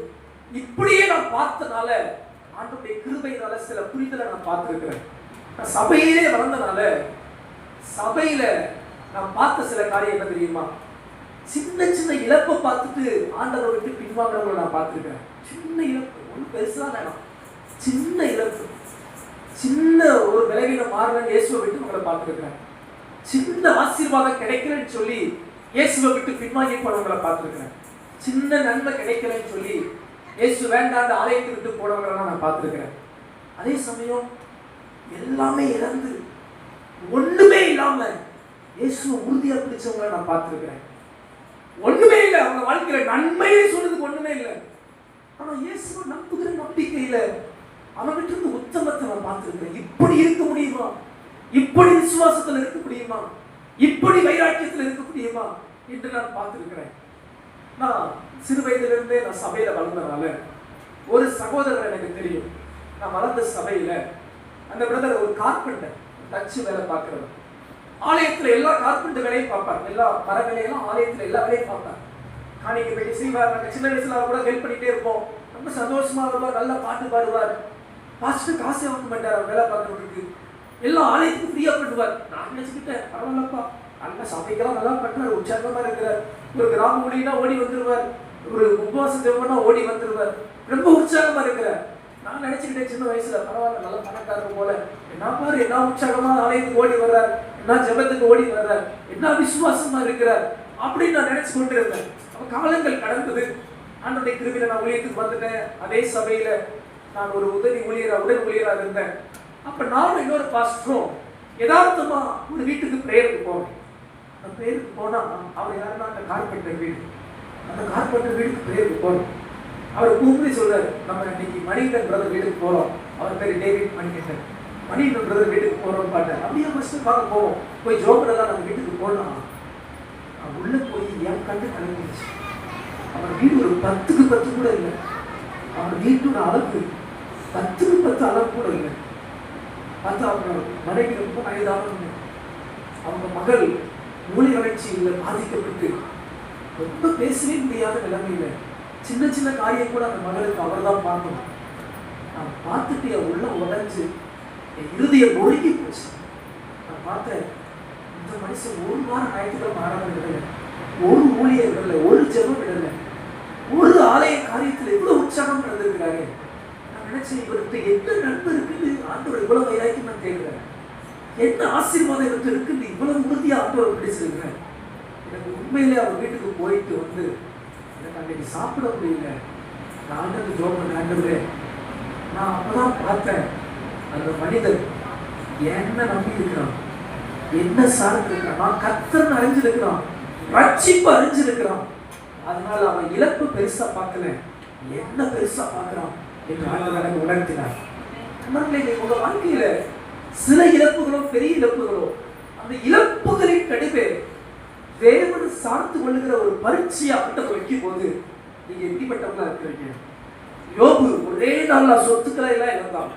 இப்படியே நான் பார்த்தனால, ஆண்டவருடைய கிருபையினால சில புரிதலை நான் பார்த்துருக்கிறேன். நான் சபையிலே வளர்ந்தனால சபையில நான் பார்த்த சில காரியம் என்ன தெரியுமா? சின்ன சின்ன இழப்பை பார்த்துட்டு ஆண்டவரை விட்டு பின்வாங்கிறவங்களை நான் பார்த்துருக்கிறேன். சின்ன இழப்பு, ஒன்றும் பெருசாக வேணாம், சின்ன இழப்பு, சின்ன ஒரு விலகின மாறுவேன் இயேசுவை விட்டு உங்களை பார்த்துருக்கிறேன். சின்ன ஆசீர்வாதம் கிடைக்கலன்னு சொல்லி இயேசுவை விட்டு பின்வாங்கி போனவங்களை பார்த்துருக்கிறேன். சின்ன நன்மை கிடைக்கலன்னு சொல்லி இயேசு வேண்டாண்ட ஆலயத்தை விட்டு போனவங்களெல்லாம் நான் பார்த்துருக்கிறேன். அதே சமயம் எல்லாமே இழந்து ஒண்ணுமே இல்லாம இயேசுவை உறுதியா பிடிச்சவங்களை நான் பார்த்துருக்கிறேன். ஒண்ணுமே இல்லை, அவங்க வாழ்க்கையில நன்மையே சொல்றதுக்கு ஒண்ணுமே இல்லை. ஆனா இயேசுவை நம்புகிற நம்பிக்கையில அவன்கிட்ட இருந்து உத்தமத்தை நான் பார்த்துருக்கிறேன். இப்படி இருக்க முடியுமா? இப்படி விசுவாசத்துல இருக்க முடியுமா? இப்படி வைராக்கியத்தில் இருக்க முடியுமா என்று நான் பார்த்துருக்கிறேன். நான் சிறு வயதிலிருந்தே நான் சபையில வளர்ந்தனால ஒரு சகோதரர் எனக்கு தெரியும். நான் வளர்ந்த சபையில அந்த பிரதர் ஒரு கார்பெண்டர், தச்சு வேலை பார்க்கிறவர். ஆலயத்துல எல்லா கார்பெண்டர் வேலையும் பார்ப்பார், எல்லா மர வேலையெல்லாம் ஆலயத்துல எல்லா வேலையும் பார்ப்பார். காணிக்கை போய் செய்வார். நாங்கள் சின்ன வயசுல கூட ஹெல்ப் பண்ணிட்டே இருப்போம். ரொம்ப சந்தோஷமா வருவார், நல்லா பாட்டு பாடுவார். பாஸ்டர் காசு வாங்க மாட்டார் அவர் வேலை பார்க்கறதுக்கு, எல்லா ஆலயத்துக்கும் ஃப்ரீயா பண்ணுவார். நான் நினைச்சுக்கிட்டேன், பரவாயில்லப்பா நல்ல சபைக்கெல்லாம் நல்லா பண்ணுறார், உற்சாகமா இருக்கிறார். ஒரு கிராம மொழினா ஓடி வந்துருவார், ஒரு உபவாச தேவனா ஓடி வந்துருவார், ரொம்ப உற்சாகமா இருக்கிறார். நான் நினைச்சுக்கிட்டேன் சின்ன வயசுல, பரவாயில்ல நல்ல பணக்காரர் போல, என்ன பாரு என்ன உற்சாகமா ஆலயத்துக்கு ஓடி வர்றார், என்ன ஜெபத்துக்கு ஓடி வர்றார், என்ன விசுவாசமா இருக்கிறார் அப்படின்னு நான் நினைச்சு கொண்டு இருந்தேன். அப்ப காலங்கள் கடந்தது. ஆண்டவருடைய கிருபையில நான் ஊழியத்துக்கு வந்துட்டேன். அதே சபையில நான் ஒரு உடன் ஊழியராக இருந்தேன். அப்ப நானும் இன்னொரு பாஸ்டரும் யதார்த்தமா ஒரு வீட்டுக்கு பிரேயருக்கு போறேன். அந்த பிரேயருக்கு போனா அவர் யாருன்னா அந்த கார்பெண்டர் வீடு, அந்த கார்பெண்டர் வீட்டுக்கு பிரேயருக்கு போறோம். அவர் கூப்பிட்டு சொல்றாரு, நம்ம இன்னைக்கு மணிகண்டன் பிரதர் வீட்டுக்கு போறோம். அவர் பேரு டேவிட் மணிகண்டன். மணிகண்டன் பிரதர் வீட்டுக்கு போறோம்னு பார்த்தேன். அப்படியே ஃபர்ஸ்ட் பார்க்க போவோம். போய் ஜோபரெல்லாம் நம்ம வீட்டுக்கு போனோம். உள்ள போய் என் கண்டு கலந்துச்சு. அவர் வீடு ஒரு 10க்கு 10 கூட இல்லை. அவர் வீட்டோட அளவு 10க்கு 10 அளவு கூட இல்லை. பார்த்தா அவங்க மனைவி ரொம்ப வயதானவங்க. அவங்க மகள் மூளை வளர்ச்சியில் பாதிக்கப்பட்டு ரொம்ப பேசவே முடியாத நிலைமையில சின்ன சின்ன காரியம் கூட அந்த மகளுக்கு அவர் தான் பார்க்கணும். நான் பார்த்துட்டு என் உள்ள உடஞ்சு என் இருதயம் நொறுங்கி போச்சு. நான் பார்த்தேன், இந்த மனுஷன் ஒரு வாரம் ஞாயிற்றுக்கிழமை ஆராதனை விடல, ஒரு ஊழியர் விடல, ஒரு ஜெபம் விடல, ஒரு ஆலய காரியத்தில் இவ்வளவு உற்சாகம் நடந்திருக்கிறாரு. நான் நினைச்சேன், இவருக்கு என்ன நன்மை இருக்குன்னு ஆண்டவர் இவ்வளவு வைராக்கியம் நான் தேடுறேன், என்ன ஆசீர்வாதம் இவருக்கு இருக்குன்னு இவ்வளவு உறுதியா ஆண்டவர் பிடிச்சிருக்கிறேன். எனக்கு உண்மையிலே அவர் வீட்டுக்கு போயிட்டு வந்து எனக்கு அன்னைக்கு சாப்பிட முடியல. நான் ஆண்டவர் ஜோம் பண்ண ஆண்டவரே, நான் அப்பதான் பார்த்தேன் அந்த மனிதன் என்ன நம்பி இருக்கிறான், என்ன சார்ந்து இருக்கிறான், நான் கர்த்தர்னு அறிஞ்சிருக்கிறான், ரட்சிப்பு அறிஞ்சிருக்கிறான். அதனால அவன் இழப்பு பெருசா பார்க்கல, என்ன பெருசா பார்க்கிறான் என்று ஆண்டவர் எனக்கு உணர்த்தினார். உங்க வாழ்க்கையில சில இழப்புகளோ பெரிய இழப்புகளோ, அந்த இழப்புகளின் நடுவே தேவனை சார்ந்து கொள்ளுகிற ஒரு பரீட்சையா ஆண்டவர் வைக்கும் போது நீங்க எப்படிப்பட்டவங்களா இருக்கிறீங்க? யோபு ஒரே நாள்ல சொத்துக்களை எல்லாம் இழந்தான்.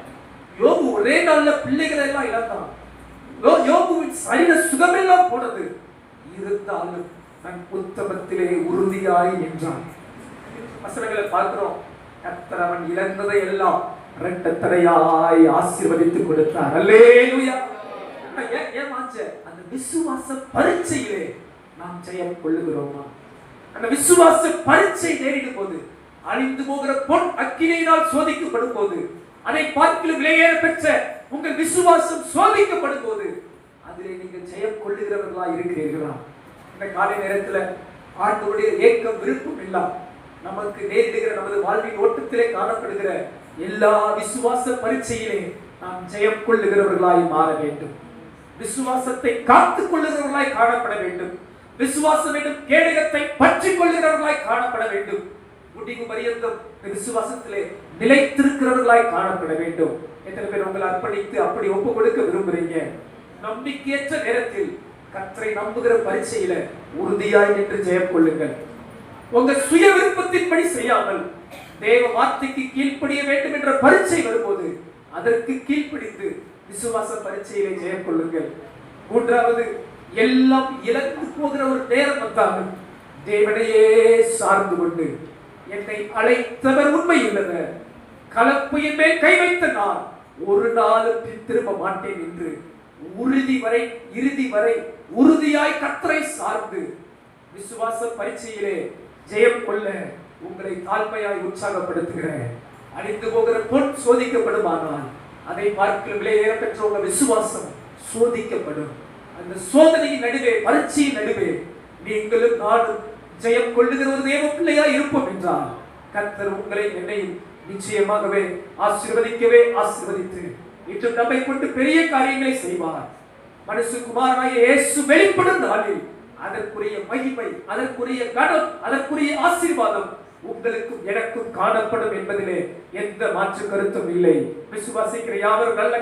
யோபு ஒரே நாள்ல பிள்ளைகளை எல்லாம் இழந்தான். யோபுவின் சரீர சுகமெல்லாம் போனது. இருந்தாலும் தன் உத்தமத்திலே உறுதியாய் நின்றான். வசனங்களை பார்க்கிறோம். கர்த்தர் அவன் இழந்ததை எல்லாம் இரட்டத்தனையாய் ஆசீர்வதித்து கொடுத்தார். அல்லேலூயா. ஏமாச்ச அந்த விசுவாச பரீட்சையிலே நாம் ஜெயம் கொள்ளுகிறோமா? அந்த விசுவாச பரீட்சை நேரிடும் போது, அழிந்து போகிற பொன் அக்கினியினால் சோதிக்கப்படும் போது, அதை பார்க்கிலும் விலையேற பெற்ற உங்கள் விசுவாசம் சோதிக்கப்படும் போது, அதிலே நீங்கள் ஜெயம் கொள்ளுகிறவர்களா இருக்கிறீர்களா? இந்த காலை நேரத்தில் ஆண்டவருடைய ஏக்கம் விருப்பம் எல்லாம் நமக்கு நேரிடுகிற நமது வாழ்வின் ஓட்டத்திலே காணப்படுகிற எல்லா விசுவாச பரீட்சையிலே நாம் ஜெயம் கொள்ளுகிறவர்களாய் மாற வேண்டும். விசுவாசத்தை காத்துக் கொள்ளுகிறவர்களாய் காணப்பட வேண்டும். விசுவாசம் என்னும் கேடகத்தை பற்றி கொள்ளுகிறவர்களாய் காணப்பட வேண்டும். முடிவு பரியந்தம் விசுவாசத்திலே நிலைத்திருக்கிறவர்களாய் காணப்பட வேண்டும். எத்தனை பேர் உங்களை அர்ப்பணித்து அப்படி ஒப்பு கொடுக்க விரும்புறீங்க? நம்பிக்கையற்ற நேரத்தில் கர்த்தரை நம்புகிற பரீட்சையில உறுதியாய் நின்று ஜெயம் கொள்ளுங்கள். உங்க சுய விருப்பத்தின்படி செய்யாமல் தேவ வார்த்தைக்கு கீழ்ப்படிய வேண்டும் என்ற பரீட்சை வரும்போது அதற்கு கீழ்ப்படிந்து விசுவாச பரீட்சையிலே ஜெயம் கொள்ளுங்கள். மூன்றாவது, எல்லாம் இழந்து போகிற ஒரு நேரம் வந்தாலும் தேவனையே சார்ந்து கொண்டு, என்னை அழைத்தவர் உண்மை உள்ளவர், கலப்பையின் மேல் கை வைத்த நான் ஒரு நாளும் திரும்ப மாட்டேன் என்று இறுதி வரை உறுதியாய் கர்த்தரை சார்ந்து விசுவாச பரீட்சையிலே ஜெயம் கொள்ள உங்களை தாழ்மையாய் உற்சாகப்படுத்துகிறேன். அழிந்து போகிற பொன் சோதிக்கப்படுமானால் அதை பார்க்க விலையேற பெற்ற உங்க விசுவாசம் சோதிக்கப்படும். அந்த சோதனையின் நடுவே, பரீட்சையின் நடுவே நீங்களும் நானும் ஜெயம் கொள்ளுகிற ஒரு தேவ பிள்ளையா இருப்போம் என்றால் கர்த்தர் உங்களை என்னையும் நிச்சயமாகவே ஆசீர்வதித்து இன்று நம்மை கொண்டு பெரிய காரியங்களை செய்வார். மனுஷகுமாரனாகிய இயேசு வெளிப்படும் நாளில் அதற்குரிய மகிமை, அதற்குரிய கனம், அதற்குரிய ஆசீர்வாதம் உங்களுக்கும் எனக்கும் காணப்படும் என்பதிலே எந்த மாற்று கருத்தும் இல்லை. விசுவாசிக்கிற யாவரும் நல்ல